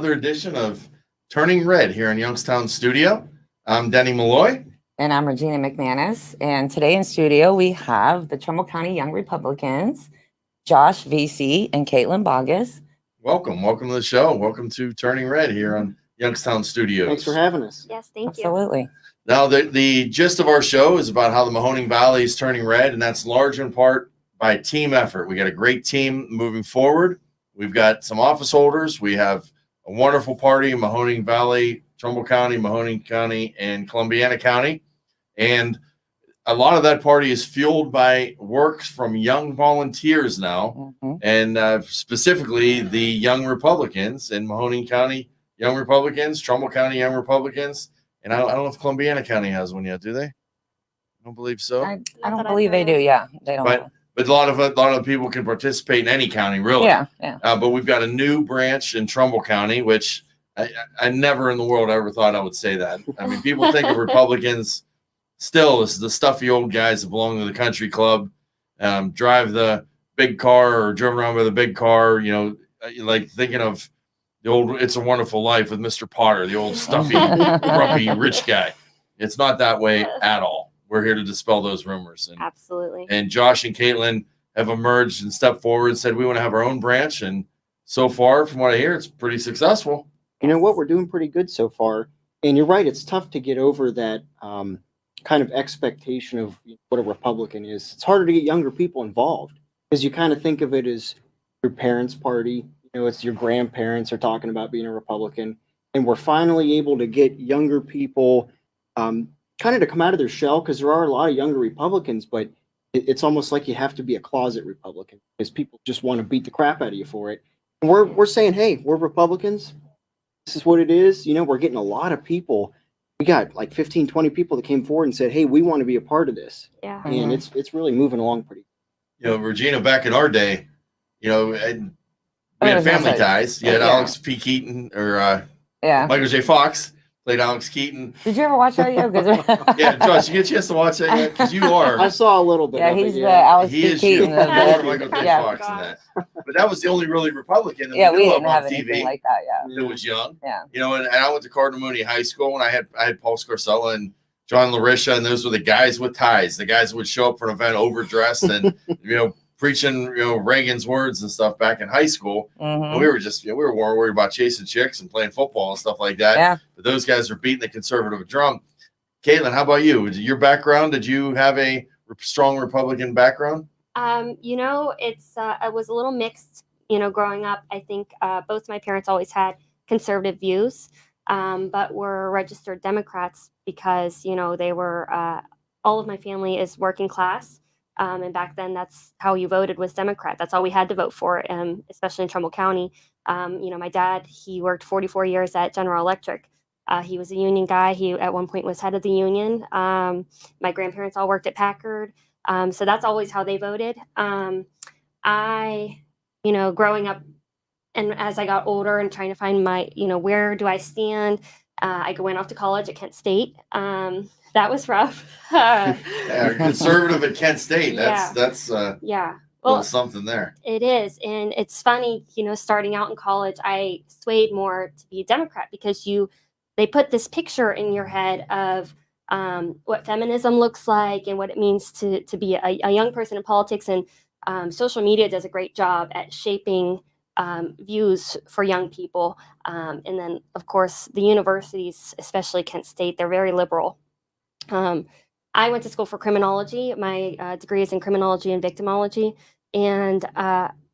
Another edition of Turning Red here in Youngstown studio. I'm Denny Malloy. And I'm Regina McManus. And today in studio, we have the Trumbull County Young Republicans, Josh VC and Caitlin Bogus. Welcome to the show. Welcome to Turning Red here on Youngstown Studios. Thanks for having us. Yes, thank you. Absolutely. Now, the gist of our show is about how the Mahoning Valley is turning red, and that's large in part by team effort. We got a great team moving forward. We've got some office holders. We have a wonderful party in Mahoning Valley, Trumbull County, Mahoning County, and Columbiana County. And a lot of that party is fueled by work from young volunteers now, and specifically the Young Republicans in Mahoning County Young Republicans, Trumbull County Young Republicans, and I don't know if Columbiana County has one yet, do they? I don't believe so. I don't believe they do. Yeah, they don't. But a lot of people can participate in any county, really. Yeah. But we've got a new branch in Trumbull County, which I never in the world ever thought I would say that. I mean, people think of Republicans still as the stuffy old guys that belong to the country club, drive the big car or driven around with a big car. You know, like thinking of the old "It's a Wonderful Life" with Mr. Potter, the old stuffy, grumpy rich guy. It's not that way at all. We're here to dispel those rumors. And, absolutely. And Josh and Caitlin have emerged and stepped forward and said, we want to have our own branch. And so far, from what I hear, it's pretty successful. You know what? We're doing pretty good so far. And you're right. It's tough to get over that kind of expectation of what a Republican is. It's harder to get younger people involved because you kind of think of it as your parents' party. You know, it's your grandparents are talking about being a Republican. And we're finally able to get younger people kind of to come out of their shell, because there are a lot of younger Republicans, but it's almost like you have to be a closet Republican because people just want to beat the crap out of you for it. And we're saying, hey, we're Republicans. This is what it is. You know, we're getting a lot of people. We got like 15, 20 people that came forward and said, hey, we want to be a part of this. Yeah. And it's really moving along pretty. You know, Regina, back in our day, you know, we had family ties. You had Alex P. Keaton or Michael J. Fox. Played Alex Keaton. Did you ever watch that? Yeah, Josh, you get a chance to watch that yet? Because you are. I saw a little bit. Yeah, he's the Alex P. Keaton. Michael J. Fox in that. But that was the only really Republican that we knew didn't of have on anything TV. like that. Yeah. That was young. Yeah. You know, and I went to Cardinal Mooney High School, and I had Paul Scarcella and John LaRisha, and those were the guys with ties. The guys that would show up for an event overdressed and preaching Reagan's words and stuff back in high school. And we were just we were more worried about chasing chicks and playing football and stuff like that. Yeah. But those guys are beating the conservative drum. Caitlin, how about you? Your background? Did you have a strong Republican background? You know, I was a little mixed. You know, growing up, I think both my parents always had conservative views, but were registered Democrats because they were. All of my family is working class. And back then, that's how you voted, was Democrat. That's all we had to vote for, especially in Trumbull County. My dad, he worked 44 years at General Electric. He was a union guy. He, at one point, was head of the union. My grandparents all worked at Packard. So that's always how they voted. Growing up, and as I got older and trying to find my, where do I stand? I went off to college at Kent State. That was rough. Conservative at Kent State. That's well, something there. It is. And it's funny, starting out in college, I swayed more to be a Democrat because they put this picture in your head of what feminism looks like and what it means to be a young person in politics. And social media does a great job at shaping views for young people. And then, of course, the universities, especially Kent State, they're very liberal. I went to school for criminology. My degree is in criminology and victimology. And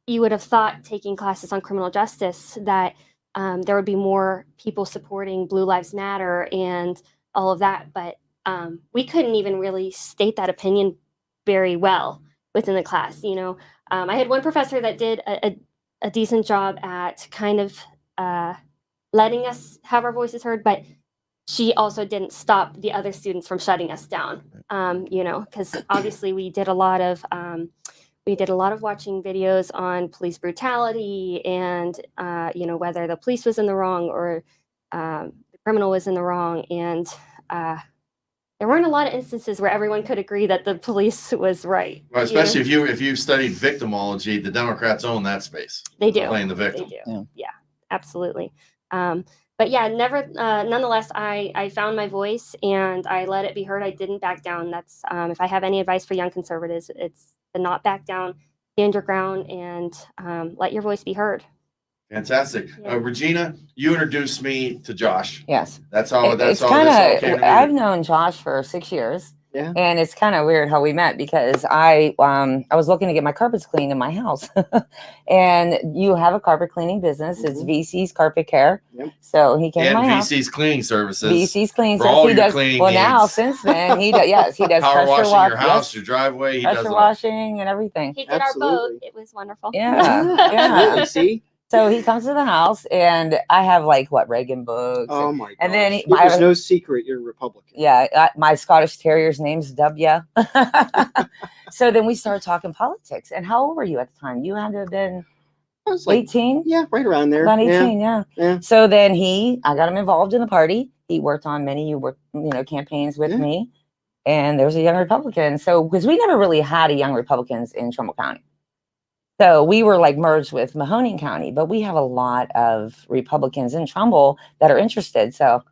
you would have thought, taking classes on criminal justice, that there would be more people supporting Blue Lives Matter and all of that. But we couldn't even really state that opinion very well within the class. I had one professor that did a decent job at kind of letting us have our voices heard, but she also didn't stop the other students from shutting us down, because obviously we did a lot of watching videos on police brutality and, whether the police was in the wrong or the criminal was in the wrong. And there weren't a lot of instances where everyone could agree that the police was right. Well, especially if you studied victimology, the Democrats own that space. They do. Playing the victim. They do. Yeah, absolutely. But yeah, never. Nonetheless, I found my voice and I let it be heard. I didn't back down. That's if I have any advice for young conservatives, it's to not back down, stand your ground, and let your voice be heard. Fantastic. Yeah. Regina, you introduced me to Josh. Yes. That's how It's this all kind came of, to I've me. known Josh for 6 years. Yeah. And it's kind of weird how we met because I was looking to get my carpets cleaned in my house. And you have a carpet cleaning business. It's VC's Carpet Care. Yep. So he came And to my house. VC's cleaning services. VC's cleaning for service. all He your does cleaning well now needs. since then. He does yes, he does Power pressure washing your wash, house, yes, your driveway. He does pressure it all. washing and everything. He did our boat. Absolutely. It was wonderful. Yeah. Absolutely. See? So he comes to the house and I have like Reagan books. Oh my god. and then It was no secret you're Republican. Yeah, my Scottish Terrier's name's W. So then we started talking politics. And how old were you at the time? You had to have been I was like, 18? yeah, right around there. About Yeah. 18, yeah. Yeah. So then I got him involved in the party. He worked on many campaigns with Yeah. me. And there was a Young Republican. So, because we never really had a Young Republicans in Trumbull County. So we were like merged with Mahoning County, but we have a lot of Republicans in Trumbull that are interested. So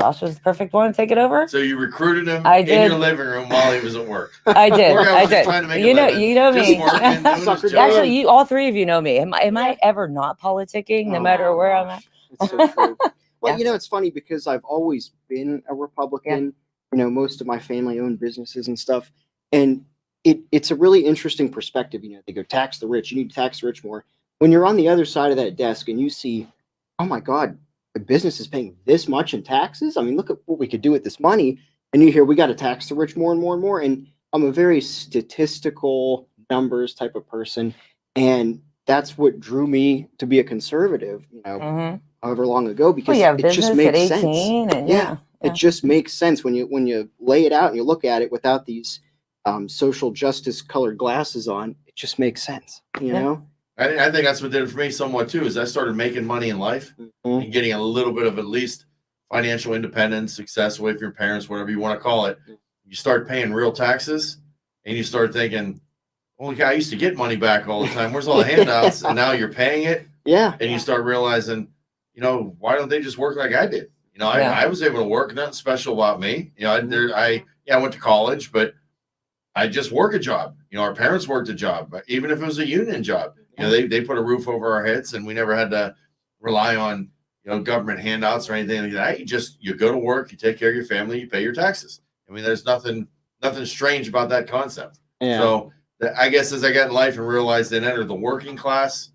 Josh was the perfect one to take it over. So you recruited him I in did. your living room while he was at work. I did. Poor guy I was just did. trying to make a You know, living. you know Just me. working, doing his Sucker job. Actually, all three of you know me. Am I ever not politicking, no Oh matter my where I'm at? gosh. It's so true. Well, Yeah. it's funny because I've always been a Republican. Most of my family owned businesses and stuff. And it's a really interesting perspective. They go tax the rich. You need to tax the rich more. When you're on the other side of that desk and you see, oh my God, the business is paying this much in taxes. I mean, look at what we could do with this money. And you hear we got to tax the rich more and more and more. And I'm a very statistical numbers type of person. And that's what drew me to be a conservative, Mhm. however long ago, because Well, you have it just business makes at sense. 18, and Yeah. It just makes sense when you lay it out and you look at it without these social justice colored glasses on. It just makes sense, Yeah. I think that's what did it for me somewhat too, is I started making money in life Mhm. and getting a little bit of at least financial independence, success away from your parents, whatever you want to call it. You start paying real taxes and you start thinking, holy cow, I used to get money back all the time. Where's all the handouts? And now you're paying it. Yeah. And you start realizing, why don't they just work like I did? Yeah. I was able to work, nothing special about me. I went to college, but I just work a job. Our parents worked a job, even if it was a union job. They put a roof over our heads, and we never had to rely on government handouts or anything like that. You go to work, you take care of your family, you pay your taxes. I mean, there's nothing strange about that concept. Yeah. So I guess as I got in life and realized and entered the working class,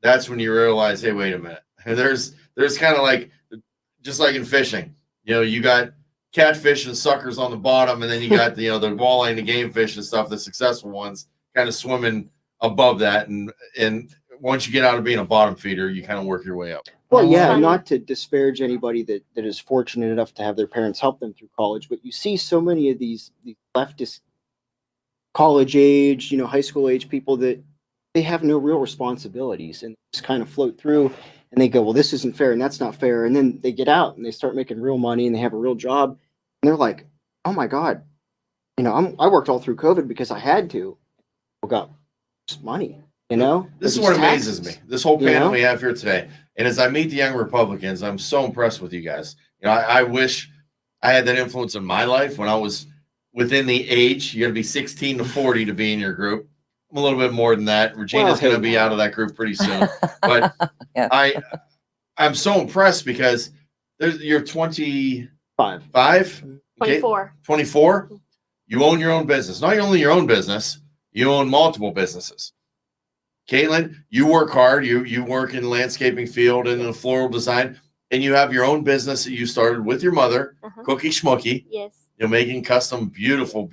that's when you realize, hey, wait a minute. There's kind of like, just like in fishing, you got catfish and suckers on the bottom, and then you got the walleye and the game fish and stuff, the successful ones kind of swimming above that. And once you get out of being a bottom feeder, you kind of work your way up. Well, yeah, Funny. not to disparage anybody that is fortunate enough to have their parents help them through college, but you see so many of these leftist college age, high school age people that they have no real responsibilities and just kind of float through and they go, well, this isn't fair and that's not fair. And then they get out and they start making real money and they have a real job. And they're like, oh my God, I worked all through COVID because I had to. I got just money, This is what amazes me. This whole panel we have here today. And as I meet the Young Republicans, I'm so impressed with you guys. I wish I had that influence in my life when I was within the age. You got to be 16 to 40 to be in your group. I'm a little bit more than that. Regina's going to be out of that group pretty soon. But Yeah. I'm so impressed because you're 25, 24. 24. You own your own business. Not only your own business, you own multiple businesses. Caitlin, you work hard. You work in the landscaping field and in the floral design, and you have your own business that you started with your mother, Cookie Schmookie. Yes. You're making custom, beautiful,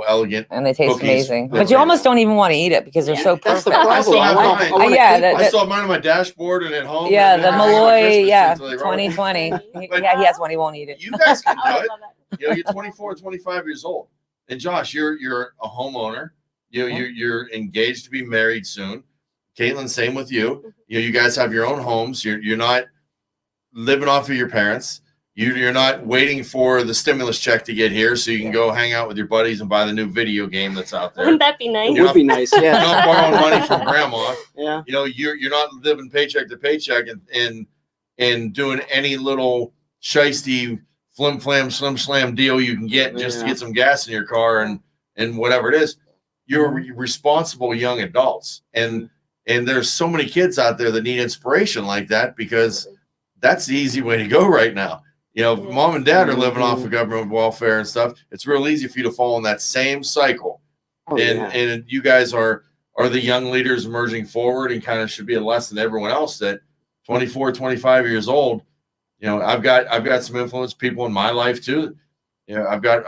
elegant. And they taste cookies. amazing. They're But you great. almost don't even want to eat it because they're so That's perfect. the problem. I still have mine. I wanna Yeah, keep I still have mine on my dashboard and at home. Yeah, and the everything on Malloy, Christmas yeah, until they roll. 2020. But- Yeah, he has one. He won't eat it. You guys can do I it. love that. You're 24, 25 years old. And Josh, you're a homeowner. You're engaged to be married soon. Caitlin, same with you. You guys have your own homes. You're not living off of your parents. You're not waiting for the stimulus check to get here so you can go hang out with your buddies and buy the new video game that's out there. Wouldn't that be nice? It would be nice, You're yeah. not borrowing money from grandma. Yeah. You're not living paycheck to paycheck and and doing any little shiesty flim flam slim slam deal you can get just to get some gas in your car and whatever it is. You're responsible young adults, and there's so many kids out there that need inspiration like that, because that's the easy way to go right now. You know, mom and dad are living off of government welfare and stuff. It's real easy for you to fall in that same cycle. And you guys are the young leaders emerging forward, and kind of should be a lesson to everyone else that 24, 25 years old, you know, I've got some influence people in my life too. You know, I've got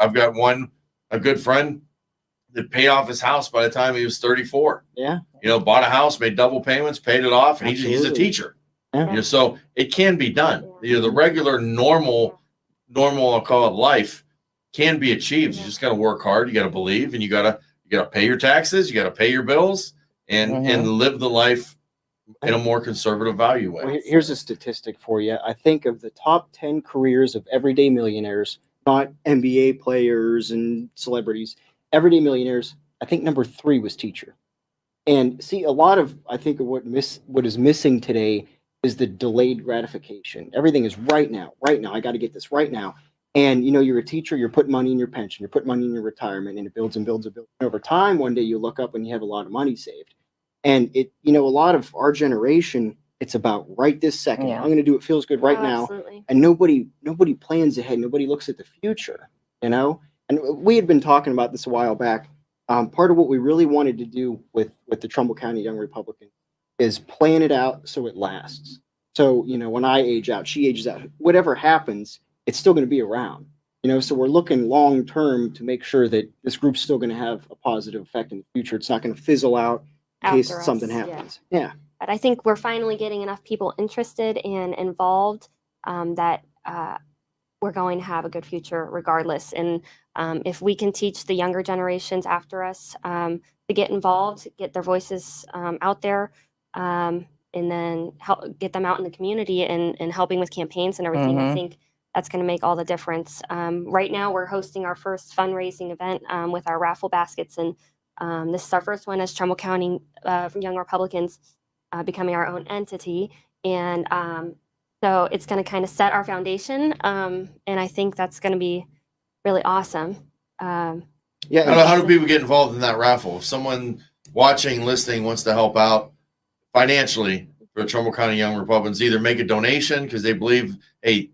a good friend that paid off his house by the time he was 34. Yeah. You know, bought a house, made double payments, paid it off, and he's a teacher. Yeah. You know, so it can be done. You know, the regular normal, I'll call it, life can be achieved. You just got to work hard. You got to believe, and you got to pay your taxes. You got to pay your bills, and live the life in a more conservative value way. Well, here's a statistic for you. I think of the top 10 careers of everyday millionaires, not NBA players and celebrities, everyday millionaires, I think number 3 was teacher. And see, a lot of, I think, of what is missing today is the delayed gratification. Everything is right now. I got to get this right now. And, you know, you're a teacher, you're putting money in your pension, you're putting money in your retirement, and it builds and builds and builds. And over time, one day you look up and you have a lot of money saved. And it, you know, a lot of our generation, it's about right this second. I'm going to do what feels good right now. Absolutely. And nobody plans ahead. Nobody looks at the future, you know? And we had been talking about this a while back. Part of what we really wanted to do with the Trumbull County Young Republicans is plan it out so it lasts. So, you know, when I age out, she ages out, whatever happens, it's still going to be around, you know? So we're looking long term to make sure that this group's still going to have a positive effect in the future. It's not going to fizzle out in case something happens. Yeah. But I think we're finally getting enough people interested and involved that we're going to have a good future regardless. And if we can teach the younger generations after us to get involved, get their voices out there, and then help get them out in the community and helping with campaigns and everything, I think that's going to make all the difference. Right now, we're hosting our first fundraising event with our raffle baskets, and this is our first one as Trumbull County Young Republicans becoming our own entity. And so it's going to kind of set our foundation. And I think that's going to be really awesome. Yeah. How do people get involved in that raffle? If someone watching, listening wants to help out financially for Trumbull County Young Republicans, either make a donation because they believe, hey,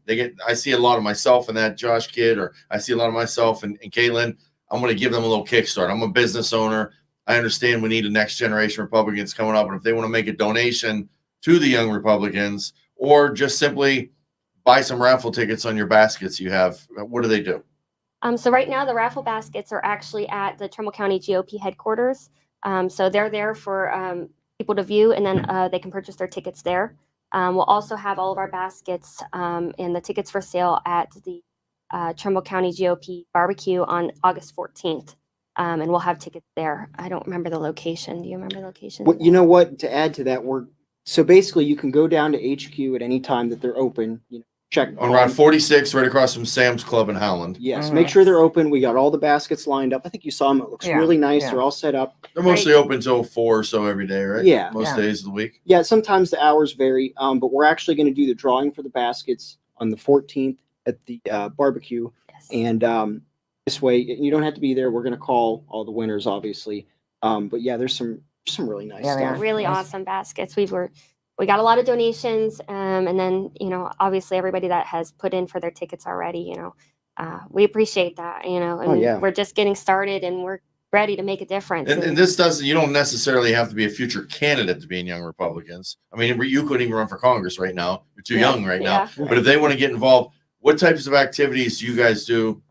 I see a lot of myself in that Josh kid, or I see a lot of myself in Caitlin. I'm going to give them a little kickstart. I'm a business owner. I understand we need a next generation Republicans coming up. And if they want to make a donation to the Young Republicans, or just simply buy some raffle tickets on your baskets you have, what do they do? So right now, the raffle baskets are actually at the Trumbull County GOP headquarters. So they're there for people to view, and then they can purchase their tickets there. We'll also have all of our baskets and the tickets for sale at the Trumbull County GOP barbecue on August 14th. And we'll have tickets there. I don't remember the location. Do you remember the location? Well, you know what? To add to that, so basically you can go down to HQ at any time that they're open. You know, check on Route 46, right across from Sam's Club in Howland. Yes, make sure they're open. We got all the baskets lined up. I think you saw them. It looks really nice. They're all set up. They're mostly open till 4 or so every day, right? Yeah. Most days of the week. Yeah, sometimes the hours vary, but we're actually going to do the drawing for the baskets on the 14th at the barbecue. Yes. And this way, you don't have to be there. We're going to call all the winners, obviously. But yeah, there's some really nice stuff. Really awesome baskets. We got a lot of donations, and then, you know, obviously everybody that has put in for their tickets already, you know, we appreciate that, you know, and we're just getting started and we're ready to make a difference. And this doesn't, you don't necessarily have to be a future candidate to be in Young Republicans. I mean, you couldn't even run for Congress right now. You're too young right now. But if they want to get involved, what types of activities do you guys do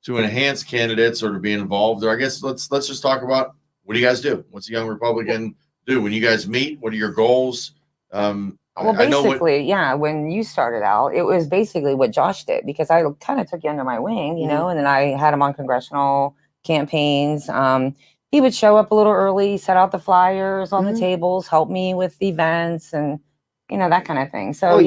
to enhance candidates or to be involved? Or I guess let's just talk about, what do you guys do? What's a Young Republican do? When you guys meet, what are your goals? Well, basically, when you started out, it was basically what Josh did, because I kind of took you under my wing, you know, and then I had him on congressional campaigns. He would show up a little early, set out the flyers on the tables, help me with events and, you know, that kind of thing. So,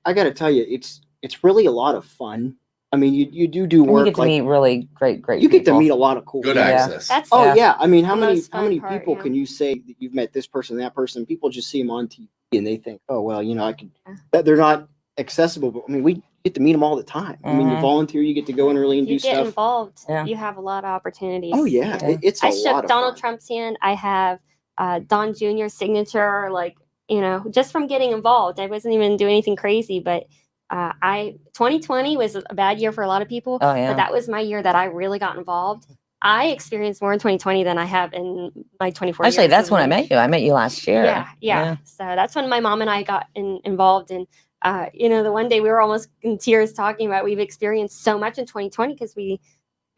I got to tell you, it's really a lot of fun. I mean, you do work. You get to meet really great You people. get to meet a lot of cool good people. access. I mean, how many part, people can you say that you've met this person, that person? People just see them on TV. and they think, oh, well, I could, Yeah. that they're not accessible. But I mean, we get to meet them all the time. I mean, you Mhm. volunteer, you get to go in early and You do get stuff. involved. Yeah. You have a lot of opportunities. Oh, yeah. Yeah. It's a I lot shook of Donald fun. Trump's hand. I have Don Jr.'s signature, just from getting involved. I wasn't even doing anything crazy, but 2020 was a bad year for a lot of people. Oh, yeah. But that was my year that I really got involved. I experienced more in 2020 than I have in my 24 Actually, years. that's of when I living. met you. I met you last year. Yeah. So that's when my mom and I got involved in. The one day we were almost in tears talking about we've experienced so much in 2020 because we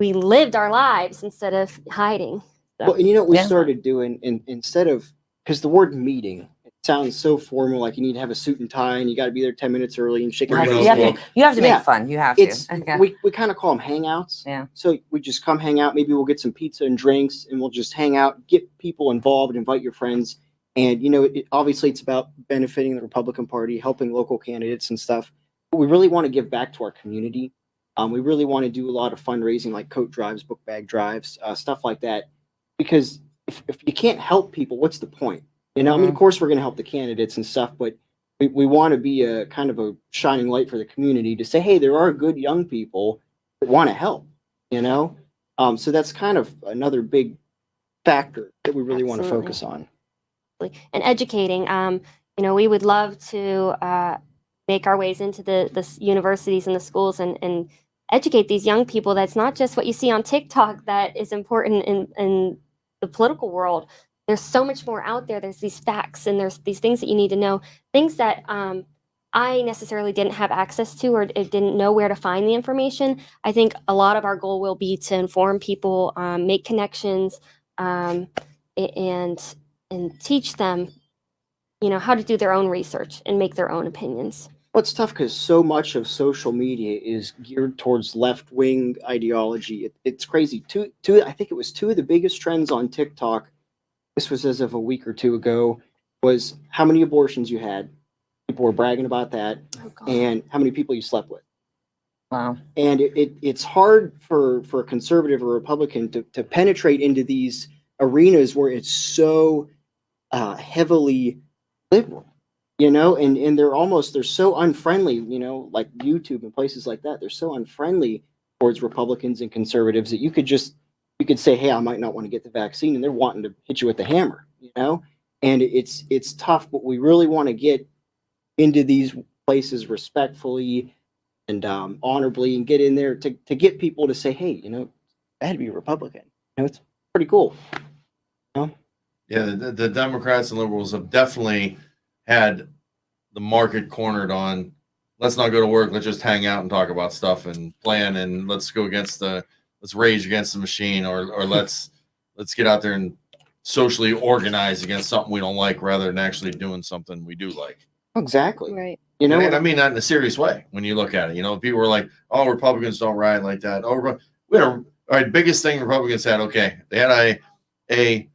lived our lives instead of hiding. So, Well, and what we Yeah. started doing, instead of, because the word meeting, it sounds so formal, like you need to have a suit and tie and you got to be there 10 minutes early and shake Bring everybody's You have hand. to, you have to Yeah. make fun. You have to. It's Okay. we kind of call them hangouts. Yeah. So we just come hang out. Maybe we'll get some pizza and drinks, and we'll just hang out, get people involved, invite your friends. And obviously it's about benefiting the Republican Party, helping local candidates and stuff. But we really want to give back to our community. We really want to do a lot of fundraising, like coat drives, book bag drives, stuff like that. Because if you can't help people, what's the point? I mean, of course we're going to help the candidates and stuff, but we want to be a kind of a shining light for the community to say, hey, there are good young people that want to help, So that's kind of another big factor that we really want to Absolutely. focus on. And educating. We would love to make our ways into the universities and the schools and educate these young people. That's not just what you see on TikTok that is important in the political world. There's so much more out there. There's these facts and there's these things that you need to know, things that I necessarily didn't have access to or didn't know where to find the information. I think a lot of our goal will be to inform people, make connections, and teach them, how to do their own research and make their own opinions. Well, it's tough because so much of social media is geared towards left-wing ideology. It's crazy. I think it was two of the biggest trends on TikTok. This was as of a week or two ago. Was how many abortions you had. People were bragging about that, and how many people you slept with. Wow. And it's hard for a conservative or Republican to penetrate into these arenas where it's so heavily liberal, and they're so unfriendly, like YouTube and places like that. They're so unfriendly towards Republicans and conservatives that you could say, hey, I might not want to get the vaccine, and they're wanting to hit you with the hammer, and it's tough, but we really want to get into these places respectfully and honorably and get in there to get people to say, hey, I had to be a Republican. It's pretty cool. Yeah, the Democrats and liberals have definitely had the market cornered on let's not go to work, let's just hang out and talk about stuff and plan, and let's rage against the machine, or let's get out there and socially organize against something we don't like rather than actually doing something we do like. Exactly. Right. And I mean that in a serious way when you look at it. People were like, oh, Republicans don't riot like that. Oh, we had all right, biggest thing Republicans had, okay, they had a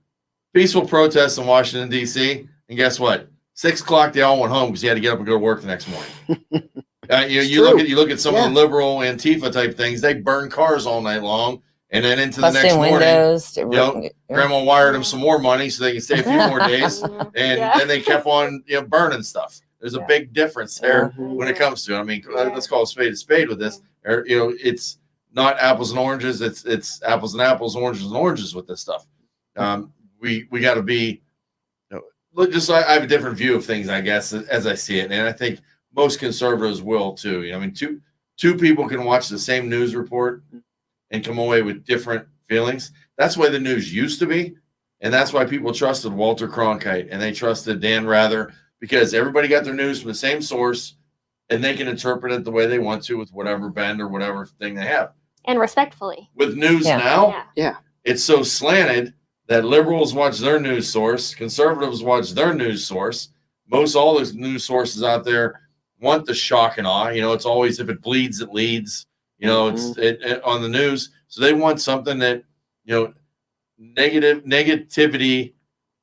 peaceful protest in Washington, D.C., and guess what? 6 o'clock, they all went home because you had to get up and go to work the next morning. You look at some of the liberal Antifa type things, they burn cars all night long, and then into the next morning, grandma wired them some more money so they can stay a few more days, and then they kept on burning stuff. There's a big difference there when it comes to it. I mean, let's call a spade with this. It's not apples and oranges. It's apples and apples, oranges and oranges with this stuff. We got to be. I have a different view of things, I guess, as I see it, and I think most conservatives will too. I mean, two people can watch the same news report and come away with different feelings. That's the way the news used to be, and that's why people trusted Walter Cronkite and they trusted Dan Rather, because everybody got their news from the same source, and they can interpret it the way they want to with whatever bend or whatever thing they have. And respectfully. With news now, it's so slanted that liberals watch their news source, conservatives watch their news source. Most all those news sources out there want the shock and awe. It's always, if it bleeds, it leads. It's on the news. So they want something that, negativity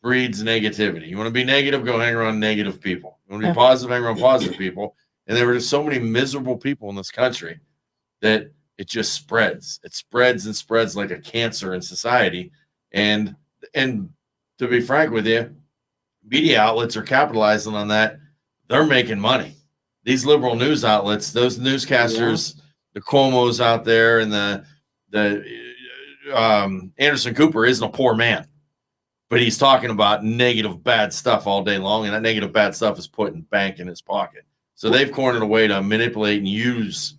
breeds negativity. You want to be negative, go hang around negative people. You want to be positive, hang around positive people. And there were just so many miserable people in this country that it just spreads. It spreads and spreads like a cancer in society. And to be frank with you, media outlets are capitalizing on that. They're making money. These liberal news outlets, those newscasters, the Cuomo's out there, and the Anderson Cooper isn't a poor man, but he's talking about negative, bad stuff all day long, and that negative, bad stuff is putting bank in his pocket. So they've cornered a way to manipulate and use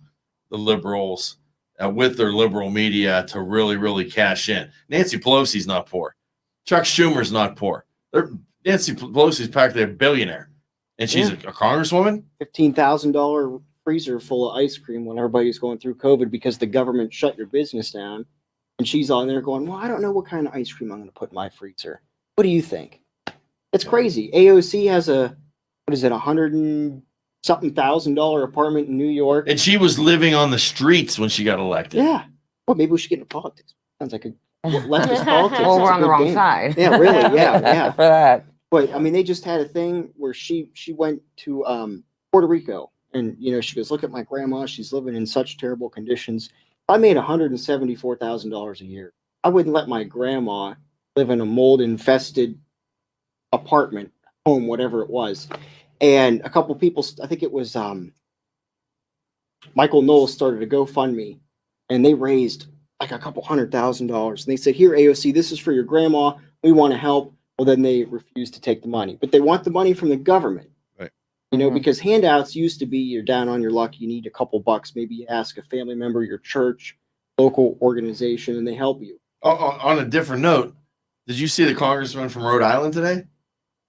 the liberals with their liberal media to really, really cash in. Nancy Pelosi's not poor. Chuck Schumer's not poor. Nancy Pelosi's practically a billionaire, and she's a congresswoman. $15,000 freezer full of ice cream when everybody's going through COVID because the government shut your business down. And she's on there going, well, I don't know what kind of ice cream I'm going to put in my freezer. What do you think? It's crazy. AOC has $100,000 apartment in New York. And she was living on the streets when she got elected. Yeah. Well, maybe we should get into politics. Sounds like a leftist politics. Well, we're It's a on the good wrong game. side. Yeah, really. Yeah. For that. But I mean, they just had a thing where she went to Puerto Rico, and she goes, look at my grandma. She's living in such terrible conditions. I made $174,000 a year. I wouldn't let my grandma live in a mold-infested apartment, home, whatever it was. And a couple people, I think it was Michael Knowles, started a GoFundMe, and they raised like a couple $100,000. And they said, here, AOC, this is for your grandma. We want to help. Well, then they refuse to take the money. But they want the money from the government. Right. Because handouts used to be you're down on your luck, you need a couple bucks. Maybe you ask a family member, your church, local organization, and they help you. On a different note, did you see the congressman from Rhode Island today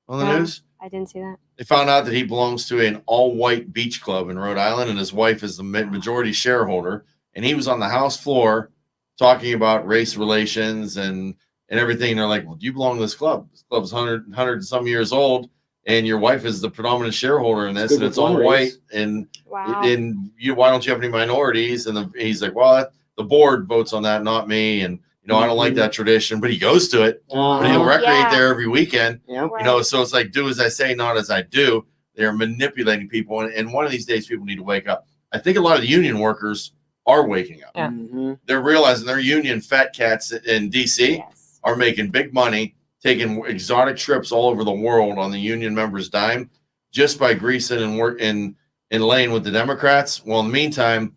on the news? I didn't see that. They found out that he belongs to an all-white beach club in Rhode Island, and his wife is the majority shareholder. And he was on the House floor talking about race relations and everything. And they're like, well, do you belong to this club? This club's 100 and some years old, and your wife is the predominant shareholder in this, and it's all white. And Wow. why don't you have any minorities? And he's like, well, the board votes on that, not me. And I don't like that tradition, but he goes to it. But he'll recreate there every weekend. Yeah. Right. So it's like, do as I say, not as I do. They're manipulating people, and one of these days, people need to wake up. I think a lot of the union workers are waking up. Yeah. Mm-hmm. They're realizing their union fat cats in DC Yes. are making big money, taking exotic trips all over the world on the union members' dime, just by greasing and work in laying with the Democrats. Well, in the meantime,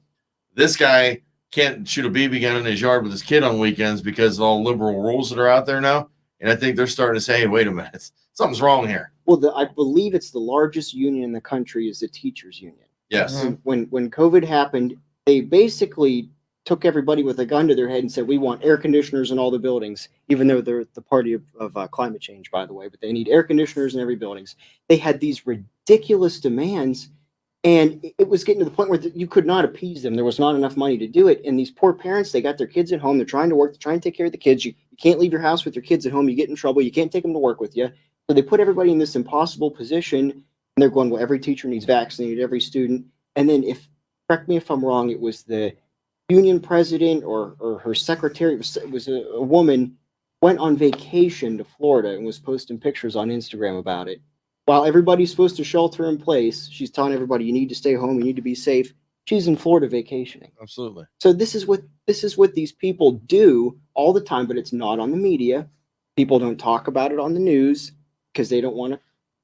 this guy can't shoot a BB gun in his yard with his kid on weekends because of all liberal rules that are out there now. And I think they're starting to say, hey, wait a minute, something's wrong here. Well, I believe it's the largest union in the country is the teachers union. Yes. When COVID happened, they basically took everybody with a gun to their head and said, we want air conditioners in all the buildings, even though they're the party of climate change, by the way, but they need air conditioners in every buildings. They had these ridiculous demands, and it was getting to the point where you could not appease them. There was not enough money to do it. And these poor parents, they got their kids at home. They're trying to work. They're trying to take care of the kids. You can't leave your house with your kids at home. You get in trouble. You can't take them to work with you. So they put everybody in this impossible position, and they're going, well, every teacher needs vaccinated, every student. And then correct me if I'm wrong, it was the union president or her secretary, it was a woman, went on vacation to Florida and was posting pictures on Instagram about it. While everybody's supposed to shelter in place, she's telling everybody, you need to stay home, you need to be safe. She's in Florida vacationing. Absolutely. So this is what these people do all the time, but it's not on the media. People don't talk about it on the news because they don't want to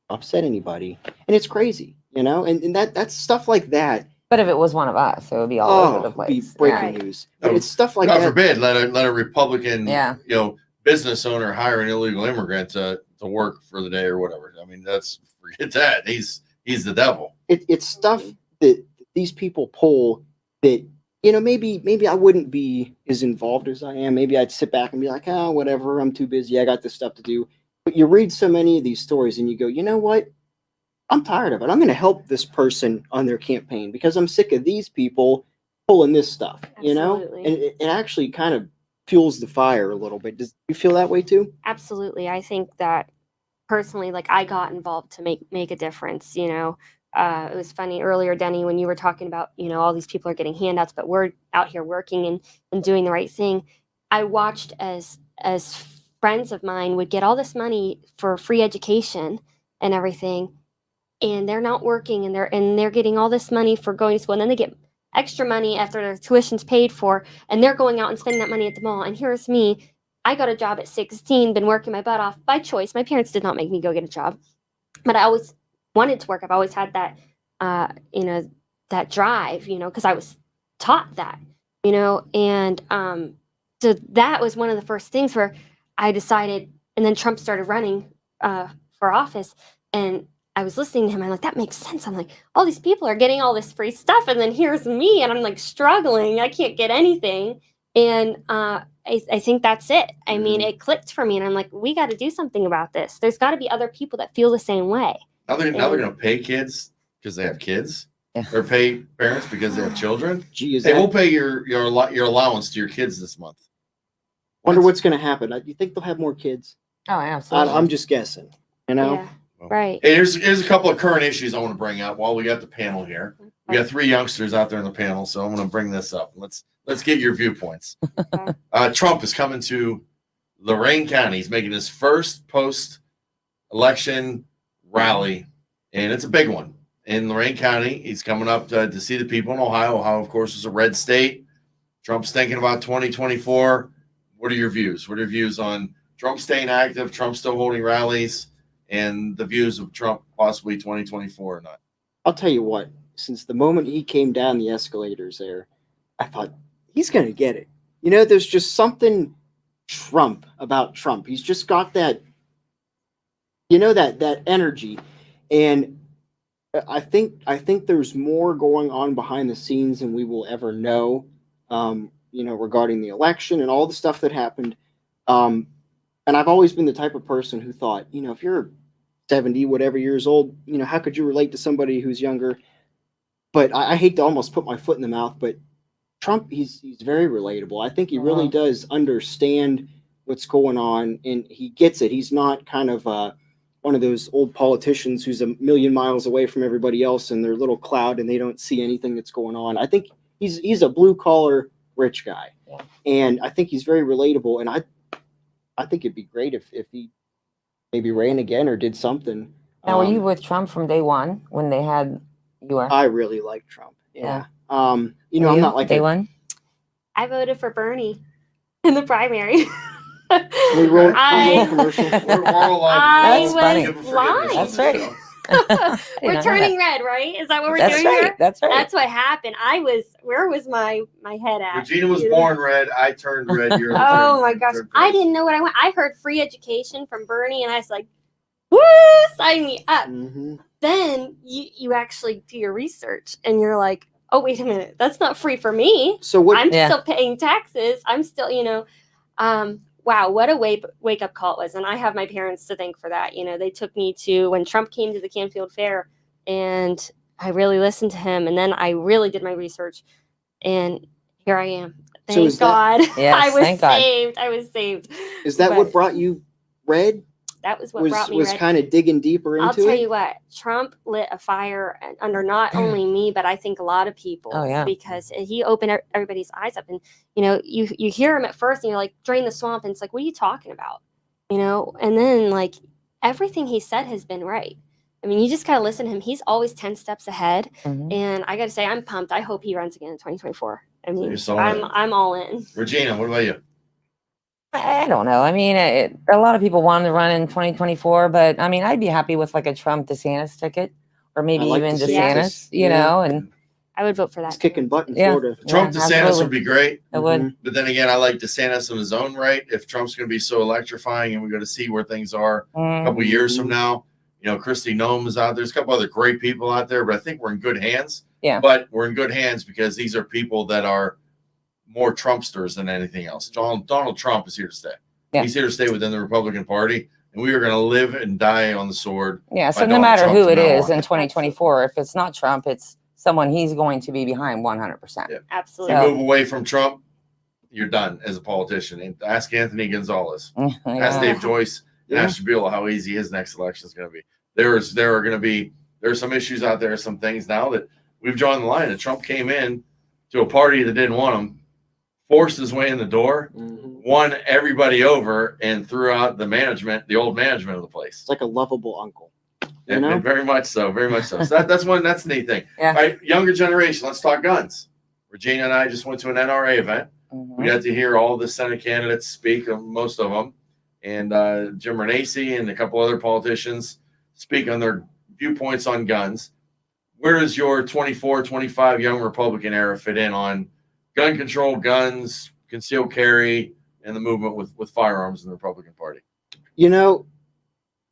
upset anybody. And it's crazy, and that's stuff like that. But if it was one of us, it would be all over the It'd be place. breaking Right. news. But it's stuff like God that. forbid, let a Republican, Yeah. business owner hire an illegal immigrant to work for the day or whatever. I mean, forget that. He's the devil. It's stuff that these people pull that, maybe I wouldn't be as involved as I am. Maybe I'd sit back and be like, whatever, I'm too busy. I got this stuff to do. But you read so many of these stories and you go, you know what? I'm tired of it. I'm going to help this person on their campaign because I'm sick of these people pulling this stuff, Absolutely. And it actually kind of fuels the fire a little bit. Does you feel that way too? Absolutely. I think that personally, like, I got involved to make a difference. It was funny earlier, Denny, when you were talking about, all these people are getting handouts, but we're out here working and doing the right thing. I watched as friends of mine would get all this money for free education and everything, and they're not working, and they're getting all this money for going to school, and then they get extra money after their tuition's paid for, and they're going out and spending that money at the mall. And here's me, I got a job at 16, been working my butt off by choice. My parents did not make me go get a job, but I always wanted to work. I've always had that, that drive, because I was taught that, and so that was one of the first things where I decided, and then Trump started running for office, and I was listening to him. I'm like, that makes sense. I'm like, all these people are getting all this free stuff, and then here's me, and I'm like struggling. I can't get anything, and I think that's it. I mean, it clicked for me, and I'm like, we got to do something about this. There's got to be other people that feel the same way. Now they're going to pay kids because they have kids, or pay parents because they have children. Gee, We'll pay your allowance to your kids this month. Wonder what's going to happen. You think they'll have more kids? Oh, absolutely. I'm just guessing. Yeah, right. Hey, here's a couple of current issues I want to bring up while we got the panel here. We got 3 youngsters out there in the panel, so I'm going to bring this up. Let's get your viewpoints. Trump is coming to Lorain County. He's making his first post-election rally, and it's a big one in Lorain County. He's coming up to see the people in Ohio. Ohio, of course, is a red state. Trump's thinking about 2024. What are your views? What are your views on Trump staying active, Trump still holding rallies, and the views of Trump possibly 2024 or not? I'll tell you what, since the moment he came down the escalators there, I thought, he's going to get it. There's just something Trump about Trump. He's just got that, that energy. And I think there's more going on behind the scenes than we will ever know, regarding the election and all the stuff that happened. And I've always been the type of person who thought, if you're 70, whatever years old, how could you relate to somebody who's younger? But I hate to almost put my foot in the mouth, but Trump, he's very relatable. I think he really does understand what's going on, and he gets it. He's not kind of one of those old politicians who's a million miles away from everybody else in their little cloud and they don't see anything that's going on. I think he's a blue collar rich guy, and I think he's very relatable. And I think it'd be great if he maybe ran again or did something. Now, were you with Trump from day one when they had you were? I really like Trump. Yeah. I'm not like day one. I voted for Bernie in the primary. We roll commercial. We're all allowed. I That's was funny. blind. That's right. We're turning red, right? Is that what we're That's doing right. here? That's right. That's what happened. Where was my head at? Regina was born red. I turned red. Oh my gosh. I didn't know what I want. I heard free education from Bernie, and I was like, woo, sign me up. Mm-hmm. Then you actually do your research, and you're like, oh, wait a minute. That's not free for me. So what? I'm still paying taxes. I'm still, wow, what a wake up call it was. And I have my parents to thank for that. They took me to when Trump came to the Canfield Fair, and I really listened to him. And then I really did my research, and here I am. Thank God. Yes, I was thank God. saved. I was saved. Is that what brought you red? That was what brought me was red. kind of digging deeper into it. I'll tell you what, Trump lit a fire under not only me, but I think a lot of people. Oh, yeah. Because he opened everybody's eyes up. And, you hear him at first and you're like, drain the swamp. And it's like, what are you talking about? And then like everything he said has been right. I mean, you just gotta listen to him. He's always 10 steps ahead. Mhm. And I got to say, I'm pumped. I hope he runs again in 2024. I mean, So you're I'm all in. Regina, what about you? I don't know. I mean, a lot of people want to run in 2024, but I mean, I'd be happy with like a Trump DeSantis ticket, or maybe I like even DeSantis. DeSantis, you know, and I would vote for It's that. kicking butt in Yeah. Florida. Trump Yeah, DeSantis absolutely. would be great. it would. But then again, I like DeSantis in his own right. If Trump's going to be so electrifying and we're going to see where things are a couple years from now, Kristi Noem is out there. There's a couple other great people out there, but I think we're in good hands. Yeah. But we're in good hands because these are people that are more Trumpsters than anything else. Donald Trump is here to stay. Yeah. He's here to stay within the Republican Party, and we are going to live and die on the sword. Yeah. So by no Donald matter Trump who from it now is on. in 2024, if it's not Trump, it's someone he's going to be behind 100%. Yeah. Absolutely. You So- move away from Trump, you're done as a politician. And ask Anthony Gonzalez. Ask Yeah. Dave Joyce and Yeah. ask Shabila how easy his next election is going to be. There are some issues out there, some things now that we've drawn the line. And Trump came in to a party that didn't want him, forced his way in the door, Mhm. won everybody over, and threw out the old management of the place. It's like a lovable uncle. And know? very much so, very much so. So that's the neat thing. Yeah. All right, younger generation, let's talk guns. Regina and I just went to an NRA event. Mhm. We got to hear all the Senate candidates speak, most of them, and Jim Renacci and a couple other politicians speak on their viewpoints on guns. Where does your 24, 25 young Republican era fit in on gun control, guns, concealed carry, and the movement with firearms in the Republican Party? You know,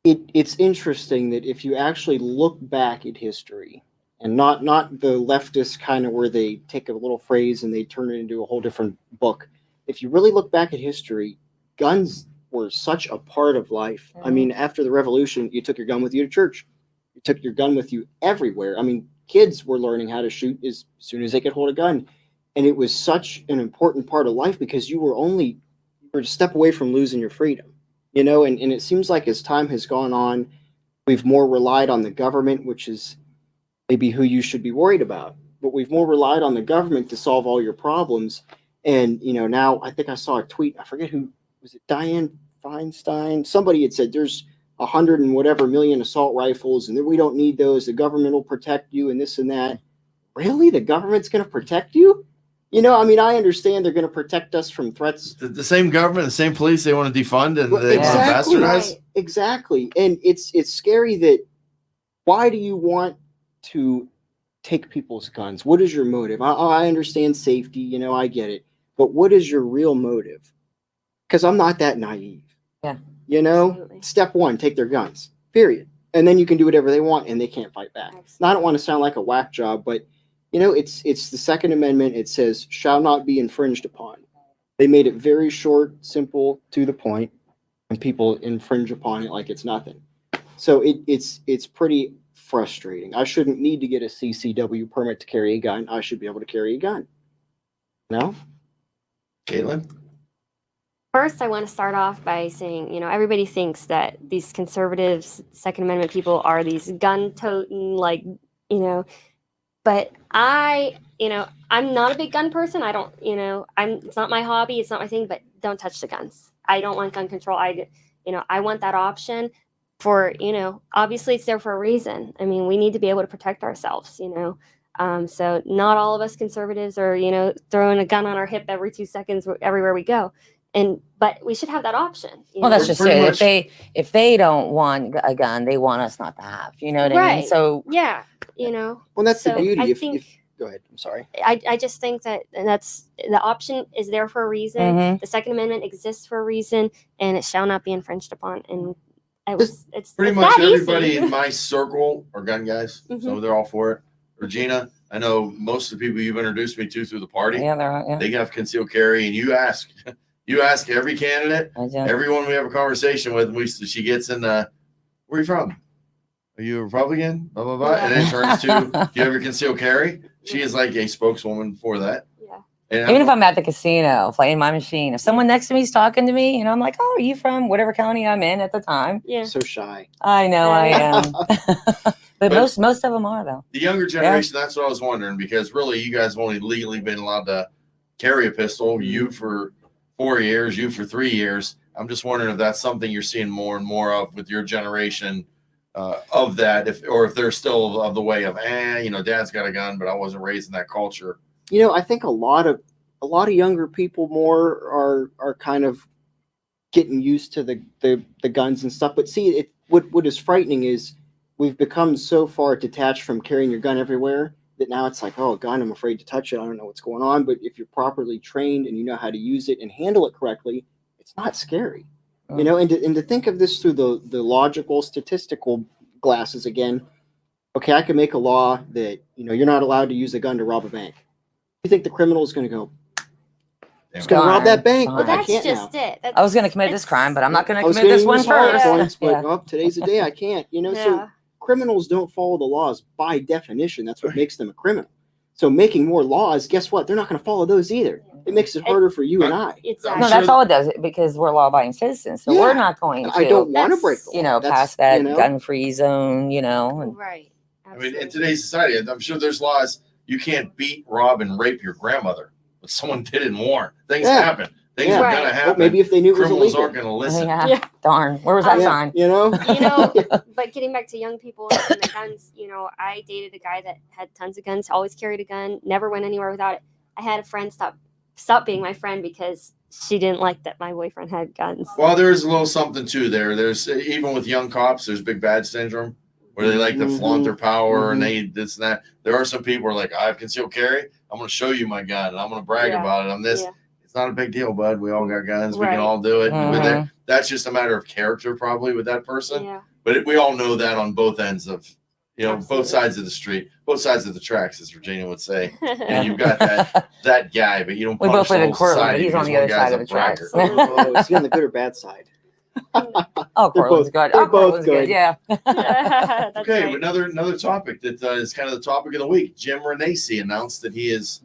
it's interesting that if you actually look back at history, and not the leftist kind of where they take a little phrase and they turn it into a whole different book. If you really look back at history, guns were such a part of life. I mean, after the revolution, you took your gun with you to church. You took your gun with you everywhere. I mean, kids were learning how to shoot as soon as they could hold a gun. And it was such an important part of life because you were a step away from losing your freedom, you know, and it seems like as time has gone on, we've more relied on the government, which is maybe who you should be worried about, but we've more relied on the government to solve all your problems. And, you know, now I think I saw a tweet, I forget who, was it Dianne Feinstein? Somebody had said there's 100 and whatever million assault rifles and then we don't need those. The government will protect you and this and that. Really? The government's going to protect you? You know, I mean, I understand they're going to protect us from threats. The same government, the same police they want to defund and Well, they exactly. want to bastardize. Exactly. And it's scary that why do you want to take people's guns? What is your motive? I understand safety, you know, I get it. But what is your real motive? Because I'm not that naive. Yeah. You know, Absolutely. step one, take their guns, period. And then you can do whatever they want and they can't fight back. Now, I don't want to sound like a whack job, but, you know, it's the Second Amendment. It says, shall not be infringed upon. They made it very short, simple, to the point, and people infringe upon it like it's nothing. So it's pretty frustrating. I shouldn't need to get a CCW permit to carry a gun. I should be able to carry a gun. No? Caitlin? First, I want to start off by saying, you know, everybody thinks that these conservatives, Second Amendment people are these gun-toting, like, you know, but I'm not a big gun person. I don't, you know, it's not my hobby. It's not my thing, but don't touch the guns. I don't want gun control. I want that option for, you know, obviously it's there for a reason. I mean, we need to be able to protect ourselves, you know. So not all of us conservatives are, you know, throwing a gun on our hip every 2 seconds everywhere we go. But we should have that option. Well, that's just Pretty it. much- If they don't want a gun, they want us not to have. You know what I mean? Right. So Yeah, you know. Well, that's the So beauty. I If think go ahead. I'm sorry. I just think that, and that's the option is there for a reason. Mhm. The Second Amendment exists for a reason, and it shall not be infringed upon. And it's Pretty it's much that everybody easy. in my circle are gun guys, so Mhm. they're all for it. Regina, I know most of the people you've introduced me to through the party, yeah, they're they have concealed carry, and you ask every candidate, yeah. everyone we have a conversation with, she gets in the, where are you from? Are you a Republican? Blah, blah, blah. And then it turns to, do you have your concealed carry? She is like a spokeswoman for that. Yeah. And Even if I'm at the casino playing my machine, if someone next to me is talking to me, I'm like, "Oh, are you from whatever county I'm in at the time?" Yeah. So shy. I know I am, but But- most of them are though. the younger generation, that's what I was wondering, because really you guys have only legally been allowed to carry a pistol, you for 4 years, you for 3 years. I'm just wondering if that's something you're seeing more and more of with your generation of that, if they're still of the way of, dad's got a gun, but I wasn't raised in that culture. You know, I think a lot of younger people more are kind of getting used to the guns and stuff. But see, what is frightening is we've become so far detached from carrying your gun everywhere that now it's like, oh, a gun, I'm afraid to touch it. I don't know what's going on. But if you're properly trained and you know how to use it and handle it correctly, it's not scary. You know, and to think of this through the logical, statistical glasses again. Okay, I can make a law that, you're not allowed to use a gun to rob a bank. You think the criminal is going to go, it's going to rob that bank? Darn. But But I that's can't just now. it. That's, I was going to commit this crime, but I'm not going I to was commit this gonna one use hard first. points, but Yeah. today's the day I can't. So Yeah. criminals don't follow the laws by definition. That's what makes them a criminal. So making more laws, guess what? They're not going to follow those either. It makes it harder for you and I. Exactly. No, that's all it does, because we're law-abiding citizens. So Yeah. we're not going And to, I don't want to That's- break the law. pass that gun-free zone, and Right. I mean, in today's society, I'm sure there's laws. You can't beat, rob, and rape your grandmother, but someone did it and warn. Things Yeah. happen. Things Yeah. are Right. going to Well, happen. maybe if they knew it was Criminals illegal. aren't going to listen. yeah. Yeah. Darn, where was that Yeah, sign? But getting back to young people and the guns, I dated a guy that had tons of guns, always carried a gun, never went anywhere without it. I had a friend stop stopped being my friend because she didn't like that my boyfriend had guns. Well, there's a little something too there. There's even with young cops, there's big bad syndrome where they like to flaunt their power and they this and that. There are some people who are like, I have concealed carry. I'm going to show you my gun and I'm going to brag about it. I'm this. Yeah. It's not a big deal, bud. We all got guns. We Right. can all do it. Mhm. That's just a matter of character, probably, with that person. Yeah. But we all know that on both ends of, Absolutely. both sides of the street, both sides of the tracks, as Virginia would say. And you've got that guy, but you don't We punish both live the in whole Cortland, society he's on because the one other guy's side a of the tracks. braggart. Oh, is he on the good or bad side? Oh, Cortland's good. they're Oh, both Cortland's good. good. Yeah. That's Okay, right. another topic that is kind of the topic of the week. Jim Renacci announced that he is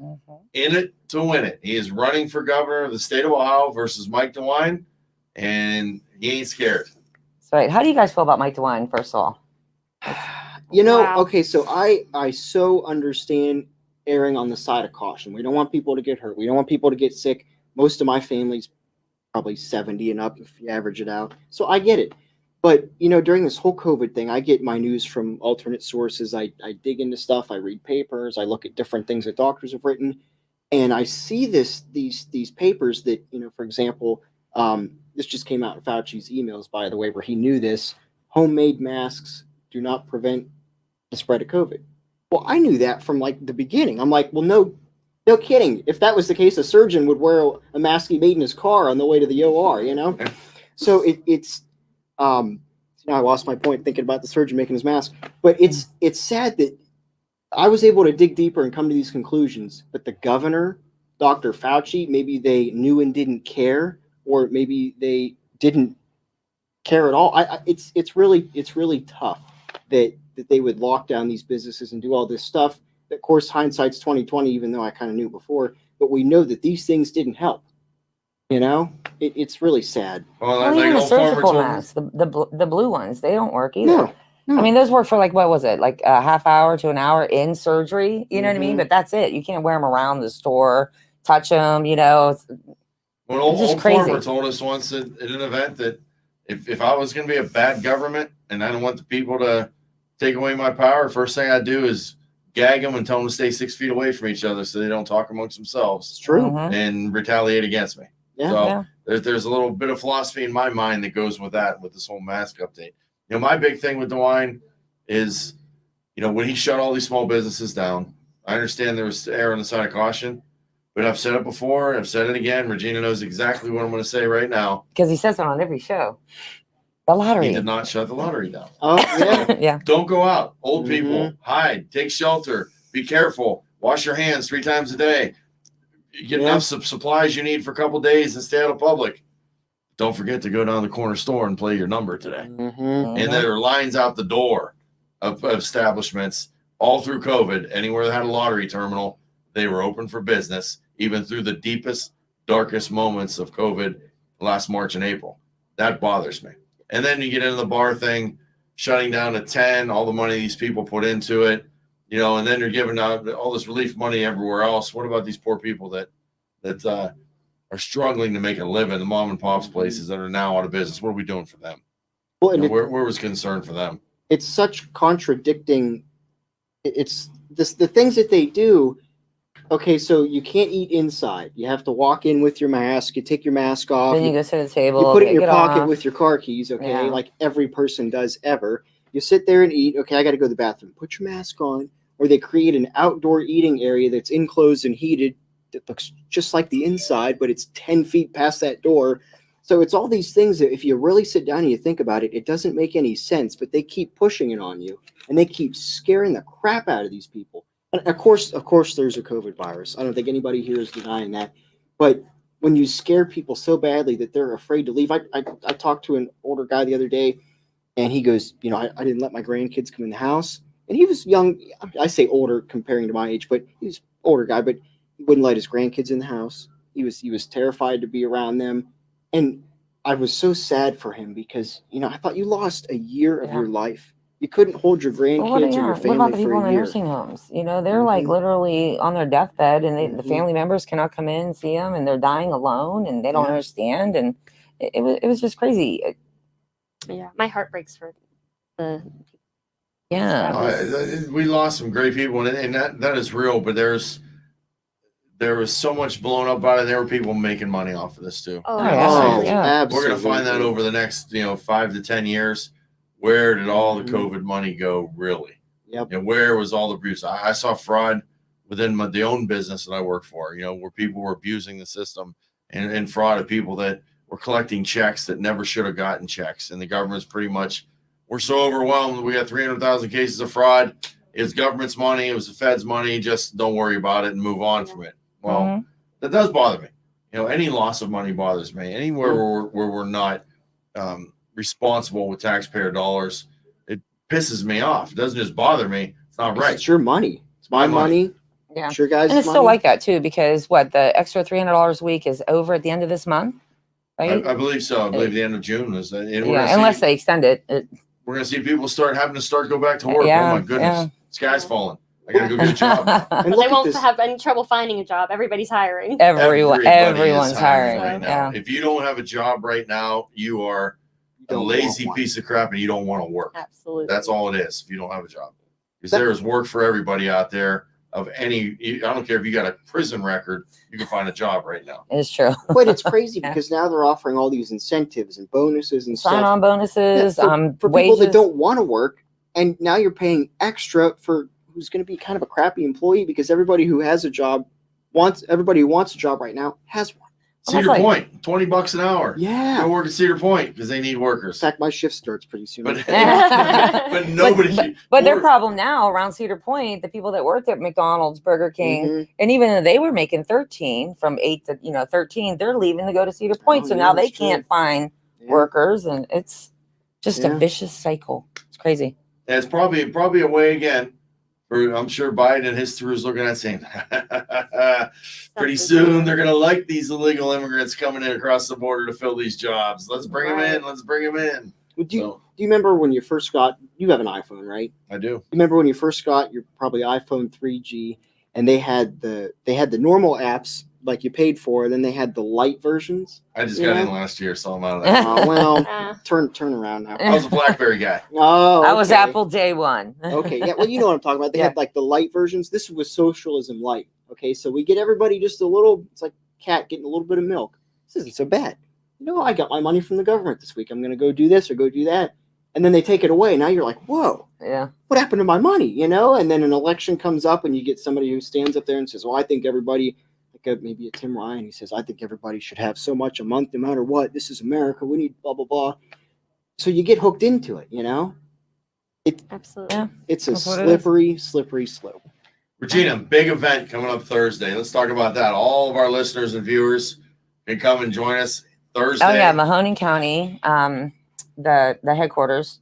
in it to win it. He is running for governor of the state of Ohio versus Mike DeWine, and he ain't scared. That's right. How do you guys feel about Mike DeWine, first of all? Wow. Okay, so I so understand erring on the side of caution. We don't want people to get hurt. We don't want people to get sick. Most of my family's probably 70 and up if you average it out. So I get it. But, during this whole COVID thing, I get my news from alternate sources. I dig into stuff. I read papers. I look at different things that doctors have written. And I see these papers that, for example, this just came out in Fauci's emails, by the way, where he knew this. Homemade masks do not prevent the spread of COVID. Well, I knew that from like the beginning. I'm like, well, no kidding. If that was the case, a surgeon would wear a mask he made in his car on the way to the OR, So it's I lost my point thinking about the surgeon making his mask, but it's sad that I was able to dig deeper and come to these conclusions, but the governor, Dr. Fauci, maybe they knew and didn't care, or maybe they didn't care at all. It's really tough that they would lock down these businesses and do all this stuff. Of course, hindsight's 2020, even though I kind of knew before, but we know that these things didn't help. It's really sad. Well, Even the old farmer surgical told me- masks, the blue ones, they don't work either. No. I mean, those work for like, what was it? Like a half hour to an hour in surgery. You know what I mean? Mhm. But that's it. You can't wear them around the store, touch them, Well, It's just old crazy. farmer told us once at an event that if I was going to be a bad government and I don't want the people to take away my power, first thing I'd do is gag them and tell them to stay 6 feet away from each other so they don't talk amongst It's themselves true. Mhm. and retaliate against me. Yeah. So Yeah. there's a little bit of philosophy in my mind that goes with that, with this whole mask update. My big thing with DeWine is, when he shut all these small businesses down, I understand there was error on the side of caution, but I've said it before, I've said it again. Regina knows exactly what I'm going to say right now. Because he says it on every show. The lottery. He did not shut the lottery down. Oh, yeah. Yeah. Don't go out. Old people, Mhm. hide, take shelter, be careful, wash your hands 3 times a day. You get enough supplies you need for a couple days and stay out of public. Don't forget to go down to the corner store and play your number today. Mhm. And there are lines out the door of establishments all through COVID. Anywhere that had a lottery terminal, they were open for business, even through the deepest, darkest moments of COVID last March and April. That bothers me. And then you get into the bar thing, shutting down at 10, all the money these people put into it, and then you're giving out all this relief money everywhere else. What about these poor people that are struggling to make a living, the mom and pops places that are now out of business? What are we doing for them? Well, and Where was concern for them? it's such contradicting. It's the things that they do. Okay, so you can't eat inside. You have to walk in with your mask. You take your mask off. Then you go sit at the table. You put it in take your pocket off. with your car keys, okay, Yeah. like every person does ever. You sit there and eat. Okay, I got to go to the bathroom. Put your mask on. Or they create an outdoor eating area that's enclosed and heated that looks just like the inside, but it's 10 feet past that door. So it's all these things that if you really sit down and you think about it, it doesn't make any sense, but they keep pushing it on you and they keep scaring the crap out of these people. And of course, there's a COVID virus. I don't think anybody here is denying that. But when you scare people so badly that they're afraid to leave, I talked to an older guy the other day, and he goes, I didn't let my grandkids come in the house. And he was young. I say older comparing to my age, but he was an older guy, but he wouldn't let his grandkids in the house. He was terrified to be around them. And I was so sad for him because, I thought you lost a year of your life. You couldn't hold your grandkids or your family What about the people for in a the year. nursing homes? They're like literally on their deathbed, and the Mhm. family members cannot come in and see them, and they're dying alone, and they don't Yeah. understand, and it was just crazy. Yeah, my heart breaks for the. Yeah. We lost some great people, and that is real. But there's there was so much blown up about it. There were people making money off of this too. Oh, yeah. absolutely. Yeah. We're going to find that over the next, 5 to 10 years. Where did all the COVID money go, really? Yep. And where was all the abuse? I saw fraud within the own business that I work for, where people were abusing the system and fraud of people that were collecting checks that never should have gotten checks. And the government's pretty much, we're so overwhelmed. We got 300,000 cases of fraud. It's government's money. It was the Fed's money. Just don't worry about it and move on from it. Well, that does bother me. Any loss of money bothers me. Anywhere where we're not responsible with taxpayer dollars, it pisses me off. It doesn't just bother me. It's not right. It's your money. It's my money. Yeah. It's your guys' And it's money. still like that too, because the extra $300 a week is over at the end of this month, right? I believe so. I believe the end of June is that. Unless they extend it. We're going to see people having to go back to work. Yeah, Oh my goodness. yeah. Sky's falling. I got to go get a job now. And They look at won't this. have any trouble finding a job. Everybody's hiring. Everybody Everyone's is hiring. right now. If you don't have a job right now, you are a don't lazy want one. piece of crap and you don't want to work. Absolutely. That's all it is if you don't have a job. Because there is work for everybody out there of any, I don't care if you got a prison record, you can find a job right now. It's true. But it's crazy because now they're offering all these incentives and bonuses and stuff. Sign-on bonuses, for wages. people that don't want to work, and now you're paying extra for who's going to be kind of a crappy employee because everybody who has a job everybody who wants a job right now has one. Cedar Point, $20 an hour. Yeah. Go work at Cedar Point because they need workers. In fact, my shift starts pretty soon. But, but nobody. But their problem now around Cedar Point, the people that worked at McDonald's, Burger King, Mhm. and even though they were making 13 from 8 to 13, they're leaving to go to Cedar Point. Oh, So yeah, now they that's true. can't find Yeah. workers, and it's just Yeah. a vicious cycle. It's crazy. And it's probably a way again. I'm sure Biden and his crew is looking at saying, pretty soon they're going to like these illegal immigrants coming in across the border to fill these jobs. Let's bring them in. Let's bring them in. Well, do you remember when you first you have an iPhone, right? I do. You remember when you first got your probably iPhone 3G and they had the normal apps like you paid for, and then they had the light versions? I just got in last year, so I'm out of that. Well, turn around now. I was a BlackBerry guy. Oh, I was okay. Apple day one. Okay, yeah, well, you know what I'm talking about. They had like the light versions. This was socialism light. Okay, so we get everybody just a little, it's like cat getting a little bit of milk. This isn't so bad. I got my money from the government this week. I'm going to go do this or go do that. And then they take it away. Now you're like, whoa, Yeah. what happened to my money? And then an election comes up and you get somebody who stands up there and says, well, I think everybody, like maybe a Tim Ryan, he says, I think everybody should have so much a month, no matter what. This is America. We need blah, blah, blah. So you get hooked into it, Absolutely. Yeah. It's a That's what it is. slippery slope. Regina, big event coming up Thursday. Let's talk about that. All of our listeners and viewers can come and join us Thursday. Oh yeah, Mahoning County, the headquarters.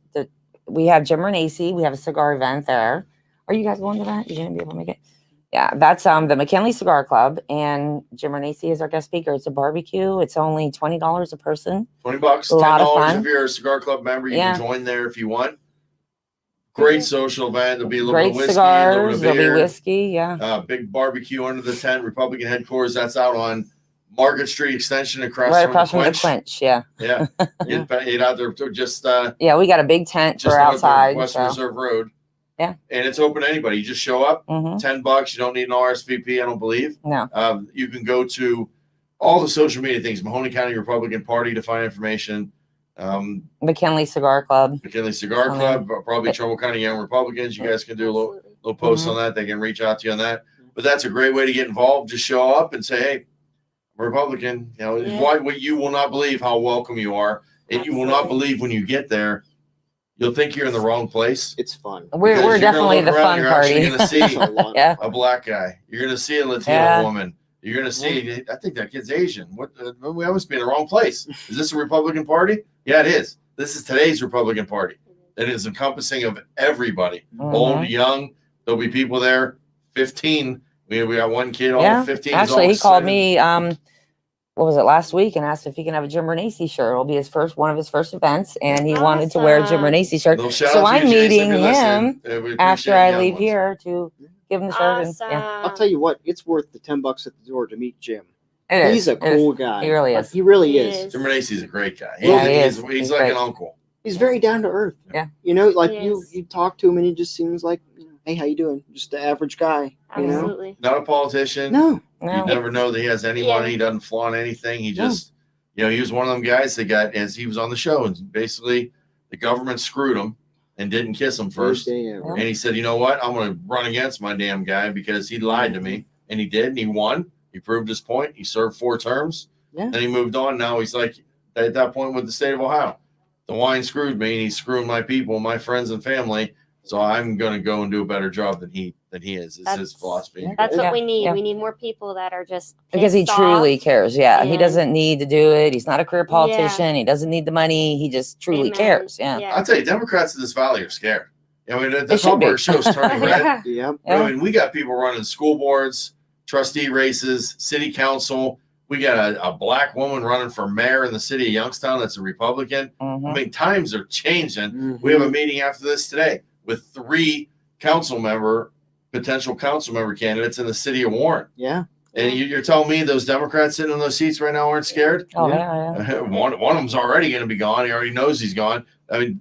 We have Jim Renacy. We have a cigar event there. Are you guys going to that? You're gonna be able to make it. Yeah, that's the Mckinley Cigar Club, and Jim Renacy is our guest speaker. It's a barbecue. It's only $20 a person. $20, A lot of $10 fun. if you're a cigar club member. You Yeah. can join there if you want. Great social event. There'll be a little Great bit of whiskey, a cigars. little bit of There'll be beer. whiskey. Yeah. Big barbecue under the tent. Republican headquarters. That's out on Market Street Extension across Right from across the from the Quench. Quench. Yeah. Yeah, get out there to just Yeah, we got a big tent just for north of outside. West So. Reserve Road. Yeah. And it's open to anybody. You just show up. Mhm. $10. You don't need an RSVP. I don't believe. No. You can go to all the social media things. Mahoning County Republican Party to find information. McKinley Cigar Club. McKinley Cigar Okay. Club, probably Trumbull County Young Republicans. You guys can do a little post Mm-hmm. on that. They can reach out to you on that. But that's a great way to get involved. Just show up and say, hey, I'm a Republican. Yeah. Why you will not believe how welcome you are. And you will not believe when you get there, you'll think you're in the wrong place. It's fun. We're Because you're gonna definitely look the around, fun you're actually party. going to see It's a lot. Yeah. a black guy. You're going to see a Latino Yeah. woman. You're going to see, I think that kid's Asian. What? We must be in the wrong place. Is this a Republican Party? Yeah, it is. This is today's Republican Party. It is encompassing of everybody, Mhm. old, young. There'll be people there, 15. We got one kid, all Yeah. 15. Actually, he called me. What was it, last week, and asked if he can have a Jim Renacy shirt. It'll be one of his first events, and he wanted to wear a Jim Awesome. Renacy shirt. Little shout So out to I'm you, Jason, if meeting you're listening. him We appreciate after I young leave ones. here to give him the shirt. And, Awesome. yeah, I'll tell you what, it's worth the $10 at the door to meet Jim. it He's is. a cool guy. He really is. He really He is. is. Jim Renacy's a great guy. Yeah, he he's is. he's He's like great. an uncle. He's very down to earth. Yeah. Like He you is. talk to him and he just seems like, hey, how you doing? Just the average guy, you know? Absolutely. Not a politician. No. You No. never know that he has any Yeah. money. He doesn't flaunt anything. He No. just, he was one of them guys that got, as he was on the show, and basically the government screwed him and didn't kiss him first. First day ever. And he said, you know what? I'm going to run against my damn guy because he lied to me. And he did. And he won. He proved his point. He served 4 terms. Yeah. Then he moved on. Now he's like, at that point with the state of Ohio, the wine screwed me and he's screwing my people, my friends and family. So I'm going to go and do a better job than he is. It's his philosophy. Yeah. That's what Yeah, we need. yeah. We need more people that are just Because he pissed truly off. cares. Yeah. He And- doesn't need to do it. He's not a career politician. He doesn't need the money. He just truly Amen. cares. Yeah. I'll tell you, Democrats in this valley are scared. I mean, They that's should all be. our show's turning red. Yeah. Yep. Yeah. I mean, we got people running school boards, trustee races, city council. We got a black woman running for mayor in the city of Youngstown that's a Republican. Mhm. I mean, times are changing. Mhm. We have a meeting after this today with 3 potential council member candidates in the city of Warren. Yeah. And you're telling me those Democrats sitting in those seats right now aren't scared? Oh, Yeah. yeah. One of them's already going to be gone. He already knows he's gone. I mean,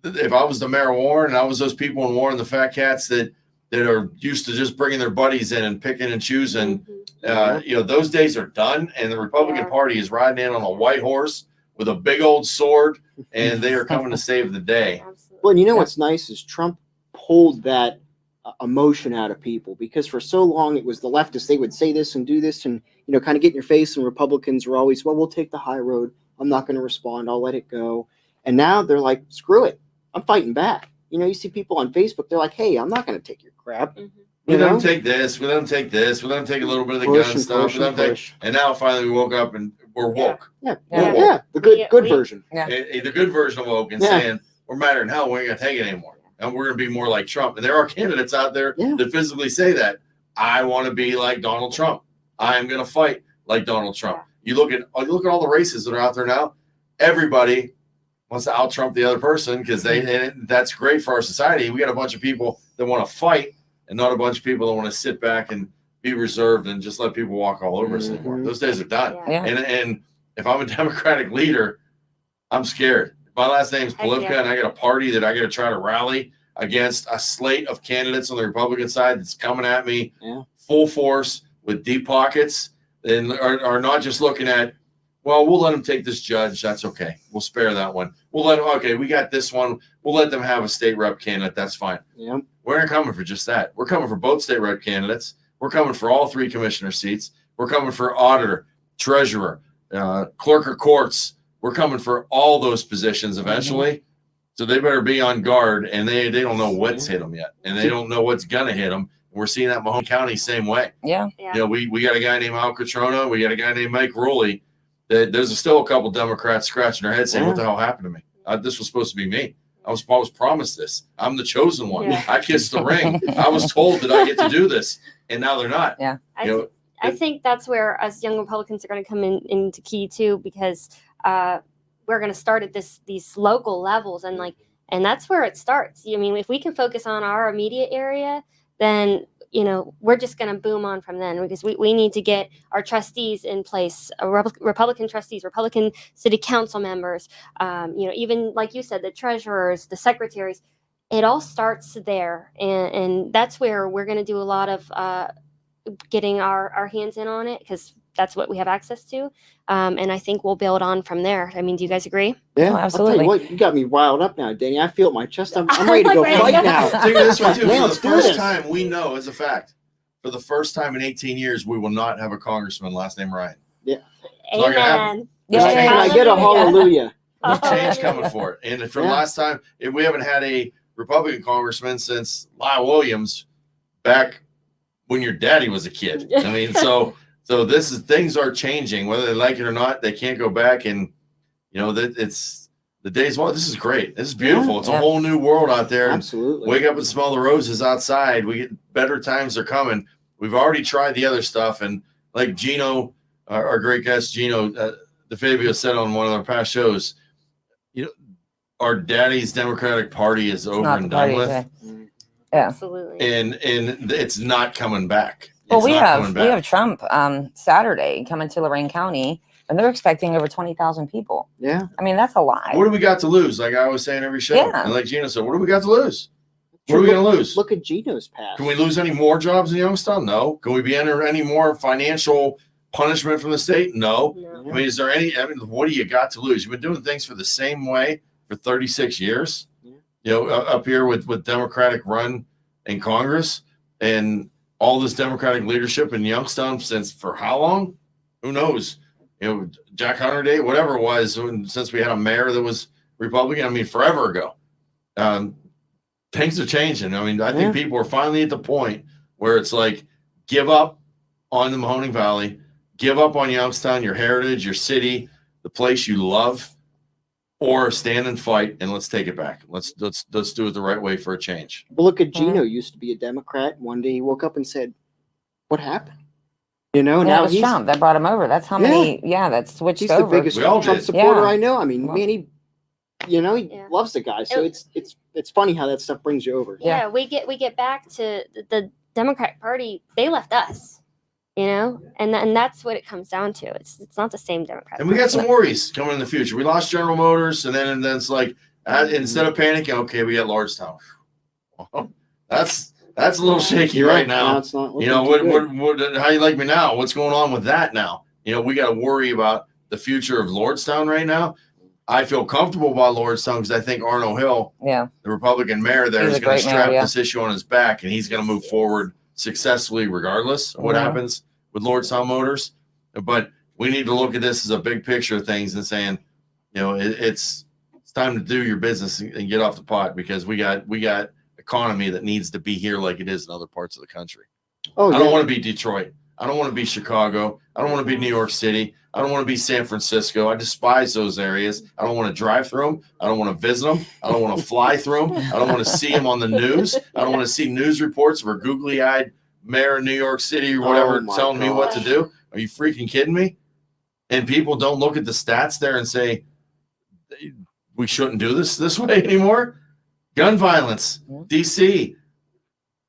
if I was the mayor of Warren and I was those people in Warren, the fat cats that are used to just bringing their buddies in and picking and choosing, Mhm. those days are done. And the Republican Yeah. Party is riding in on a white horse with a big old sword, and they are coming to save the day. Absolutely. Well, and you know Yeah. what's nice is Trump pulled that emotion out of people, because for so long it was the leftists. They would say this and do this and, kind of get in your face, and Republicans were always, well, we'll take the high road. I'm not going to respond. I'll let it go. And now they're like, screw it. I'm fighting back. You see people on Facebook, they're like, hey, I'm not going to take your crap. Mhm. We You let know? them take this. We let them take this. We let them take a little bit of the Push gun and stuff. push We let and them take, push. and now finally we woke up and we're Yeah. woke. Yeah. Yeah. Yeah. The good We- version. The good version of woke and Yeah. saying we're madder than hell. We ain't gonna take it anymore, and we're gonna be more like Trump. And there are candidates out there Yeah. that physically say that I want to be like Donald Trump. I am gonna fight like Donald Trump. Yeah. You look at all the races that are out there now. Everybody wants to out Trump the other person because that's great for our society. We got a bunch of people that want to fight, and not a bunch of people that want to sit back and be reserved and just let people walk all over us anymore. Mhm. Those days are done. Yeah. Yeah. And if I'm a Democratic leader, I'm scared. My last name's Heck Polivka, yeah. and I got a party that I got to try to rally against a slate of candidates on the Republican side that's coming at me Yeah. full force with deep pockets, and are not just looking at, well, we'll let them take this judge. That's okay. We'll spare that one. We'll let them, okay, we got this one. We'll let them have a state rep candidate. That's fine. Yeah. We're not coming for just that. We're coming for both state rep candidates. We're coming for all 3 commissioner seats. We're coming for auditor, treasurer, clerk of courts. We're coming for all those positions eventually. So they better be on guard, and they don't know what's hit them yet, and they don't know what's gonna hit them. We're seeing that Mahoning County same way. Yeah. Yeah. We got a guy named Al Catrona. We got a guy named Mike Rowley. There's still a couple Democrats scratching their heads saying, "What the hell happened to me? This was supposed to be me. I was promised this. I'm the chosen one. Yeah. I kissed the ring. I was told that I get to do this, and now they're not." Yeah. I think that's where us young Republicans are going to come into key too, because we're going to start at these local levels, and that's where it starts. I mean, if we can focus on our immediate area, then we're just going to boom on from then, because we need to get our trustees in place, Republican trustees, Republican city council members, even like you said, the treasurers, the secretaries. It all starts there, and that's where we're going to do a lot of getting our hands in on it, because that's what we have access to. And I think we'll build on from there. I mean, do you guys agree? Yeah. Oh, I'll absolutely. tell you what, you got me riled up now, Danny. I feel it in my chest. I'm ready to go Ready to fight go. now. Think of it this way too. Man, For the let's do first this. time, we know as a fact, for the first time in 18 years, we will not have a congressman last name Ryan. not gonna happen. Amen. There's Yeah. change. Can I get a hallelujah? There's change Hallelujah. coming for it. And from Yeah. last time, we haven't had a Republican congressman since Lyle Williams back when your daddy was a kid. I mean, so things are changing, whether they like it or not. They can't go back, and that it's the days. Well, this is great. This is beautiful. It's a Yeah. whole new world out there. Absolutely. Wake up and smell the roses outside. We get better times are coming. We've already tried the other stuff, and like Gino, our great guest Gino DeFabio said on one of our past shows, our daddy's Democratic Party is over Not and the done party, with, yeah. Yeah. Absolutely. and it's not coming back. Well, It's we not have coming back. Trump Saturday coming to Lorain County, and they're expecting over 20,000 people. Yeah. I mean, that's a lot. What do we got to lose? Like I was saying every show, Yeah. and like Gino said, what do we got to lose? What are we going to lose? Look at Gino's past. Can we lose any more jobs in Youngstown? No. Can we be under any more financial punishment from the state? No. No. I mean, is there any? I mean, what do you got to lose? You've been doing things for the same way for 36 years. Yeah. You know, up here with Democratic run in Congress and all this Democratic leadership in Youngstown since for how long? Who knows? You know, Jack Hunter Day, whatever it was, since we had a mayor that was Republican. I mean, forever ago. Things are changing. I mean, I think people are finally at the point where it's like, give up on the Mahoning Valley, give up on Youngstown, your heritage, your city, the place you love, or stand and fight and let's take it back. Let's do it the right way for a change. But look at Gino. Used to be a Democrat. One day he woke up and said, "What happened?" You know, now it was Trump that brought him over. That's how many. Yeah, that switched he's over. the biggest We all Trump did. supporter Yeah. I know. I mean, Well, man, he loves the guy. So it's funny how that stuff brings you over. Yeah, we get back to the Democratic Party. They left us, you know, and that's what it comes down to. It's not the same Democrat. And we got some worries coming in the future. We lost General Motors, and then it's like instead of panicking, okay, we got Lordstown. That's a little shaky right now. It's not You know looking too what? How you like me now? What's going on with that now? You know, we got to worry about the future of Lordstown right now. I feel comfortable about Lordstown because I think Arno Hill, Yeah. the Republican mayor there, He's is a going to great mayor, strap yeah. this issue on his back, and he's going to move forward successfully regardless of what Mhm. happens with Lordstown Motors. But we need to look at this as a big picture of things and saying, you know, it's time to do your business and get off the pot because we got economy that needs to be here like it is in other parts of the country. Oh, I don't yeah. want to be Detroit. I don't want to be Chicago. I don't want to be New York City. I don't want to be San Francisco. I despise those areas. I don't want to drive through them. I don't want to visit them. I don't want to fly through them. I don't want to see them on the news. I don't want to see news reports of a googly-eyed mayor of New York City or whatever Oh my telling me what to gosh. do. Are you freaking kidding me? And people don't look at the stats there and say, we shouldn't do this way anymore. Gun violence, D.C.,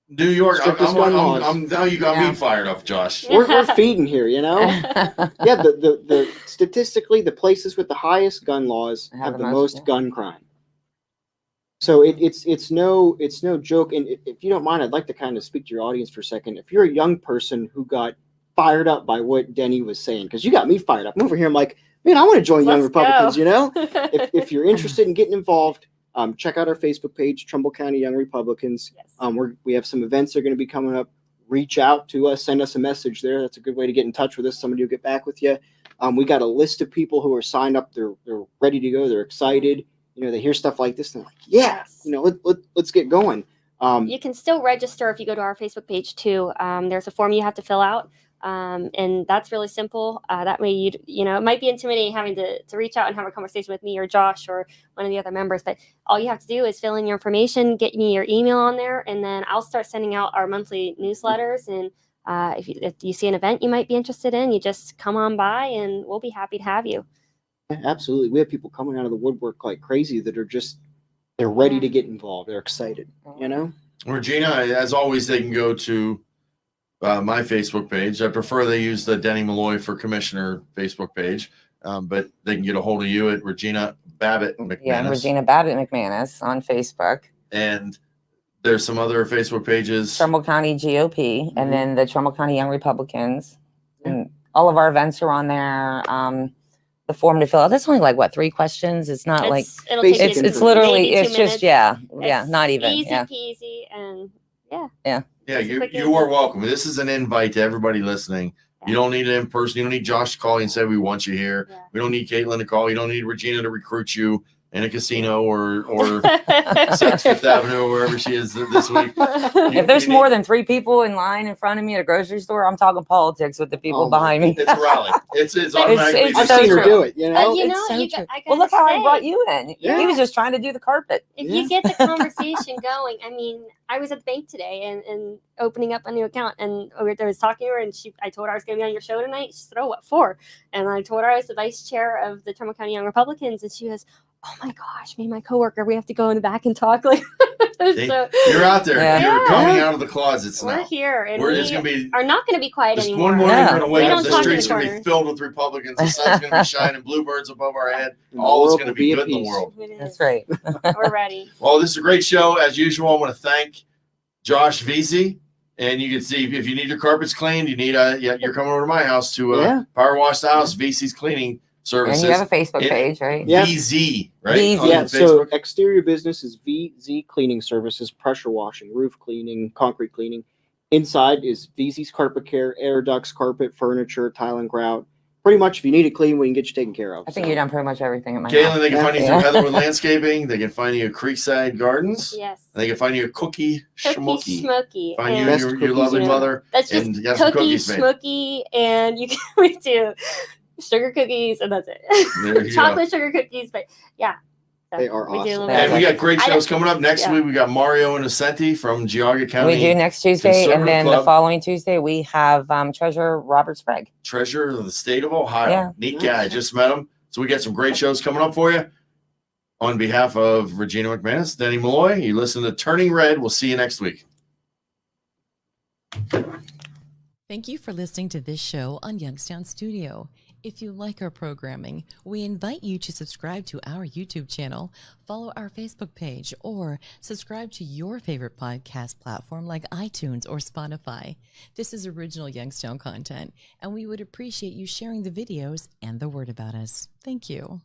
New York. Strictest gun laws. Now you got Yeah. me fired up, Josh. We're feeding here, you know. Yeah, the statistically, the places with the highest gun laws have the most yeah. gun crime. So it's no joke. And if you don't mind, I'd like to kind of speak to your audience for a second. If you're a young person who got fired up by what Denny was saying, because you got me fired up. I'm over here, I'm like, man, I want to join Young Let's Republicans. go. You know, if you're interested in getting involved, check out our Facebook page, Trumbull County Young Republicans. Yes. We have some events that are going to be coming up. Reach out to us, send us a message there. That's a good way to get in touch with us. Somebody will get back with you. We got a list of people who are signed up. They're ready to go. They're excited. You know, they hear stuff like this and they're like, yeah, Yes. you know, let's get going. You can still register if you go to our Facebook page too. There's a form you have to fill out. And that's really simple. That way you know, it might be intimidating having to reach out and have a conversation with me or Josh or one of the other members, but all you have to do is fill in your information, get me your email on there, and then I'll start sending out our monthly newsletters. And if you see an event you might be interested in, you just come on by and we'll be happy to have you. Yeah, absolutely. We have people coming out of the woodwork like crazy that are they're ready to get involved. They're excited, you know? Regina, as always, they can go to my Facebook page. I prefer they use the Denny Malloy for Commissioner Facebook page, but they can get a hold of you at Regina Babbitt McManus. Yeah, Regina Babbitt McManus on Facebook. And there's some other Facebook pages. Trumbull County GOP, Mhm. and then the Trumbull County Young Republicans. And all of our events are on there. The form to fill out. That's only like what, 3 questions? It's not like It'll basic take you it's literally maybe 2 it's just minutes. not even easy yeah. peasy and Yeah, Just a you quick are answer. welcome. This is an invite to everybody listening. You don't need it in person. You don't need Josh to call you and say we want you here. Yeah. We don't need Caitlin to call. You don't need Regina to recruit you in a casino or South Fifth Avenue or wherever she is this week. If there's more than 3 people in line in front of me at a grocery store, I'm talking politics with the people Oh my behind me. It's a rally. It's automatically. it's I've so seen her true. do it, you know? you It's know, so you true. got, I Well, look how I gotta brought say, you in. Yeah. He was just trying to do the carpet. if Yeah. you get the conversation going, I mean, I was at the bank today and opening up a new account, and I was talking to her, and I told her I was going to be on your show tonight. She said, "Oh, what for?" And I told her I was the vice chair of the Trumbull County Young Republicans, and she goes, "Oh my gosh, me and my coworker, we have to go in the back and talk." Like, So You're out there. Yeah. You're Yeah. coming out of the closets we're now. here, and It's we gonna be are not going to be quiet this anymore. one morning. Yeah. We're gonna wake We up. don't The talk in streets the are gonna be corner. filled with Republicans. The sun's gonna be shining, bluebirds above our head. And the All is world gonna will be at good in the peace. world. It That's is. right. We're ready. Well, this is a great show as usual. I want to thank Josh Vesey. And you can see if you need your carpets cleaned, you need you're coming over to my house to Yeah. power wash the house. VC's cleaning And services. you have a Facebook It- page, right? Yeah. VZ, right? VZ. On Yeah, so Facebook. exterior business is VZ Cleaning Services, pressure washing, roof cleaning, concrete cleaning. Inside is VZ's Carpet Care, air ducts, carpet, furniture, tile and grout. Pretty much, if you need it clean, we can get you taken care of. I think So, you've done pretty much everything at my Caitlin, house. they can find you through Yeah. Heatherwood Landscaping. They can find you at Creekside Gardens. Yes. And they can find you at Cookie Cookie Schmookie. Schmookie. Find you and your cookies lovely in mother. That's just and get some cookie cookies made. Schmookie, and you can we do sugar cookies, and that's There it. you Chocolate sugar cookies, but yeah. So They are we do a awesome. little And bit we of got great I shows coming up. Next yeah. week, we got Mario and Ascenti from Geauga County. We do next Tuesday, and then Conservative the following Tuesday we have Treasurer Robert Sprague. Treasurer of the state of Ohio. Yeah. Neat guy. Just met him. So we got some great shows coming up for you. On behalf of Regina McManus, Denny Malloy, you listen to Turning Red. We'll see you next week. Thank you for listening to this show on Youngstown Studio. If you like our programming, we invite you to subscribe to our YouTube channel, follow our Facebook page, or subscribe to your favorite podcast platform like iTunes or Spotify. This is original Youngstown content, and we would appreciate you sharing the videos and the word about us. Thank you.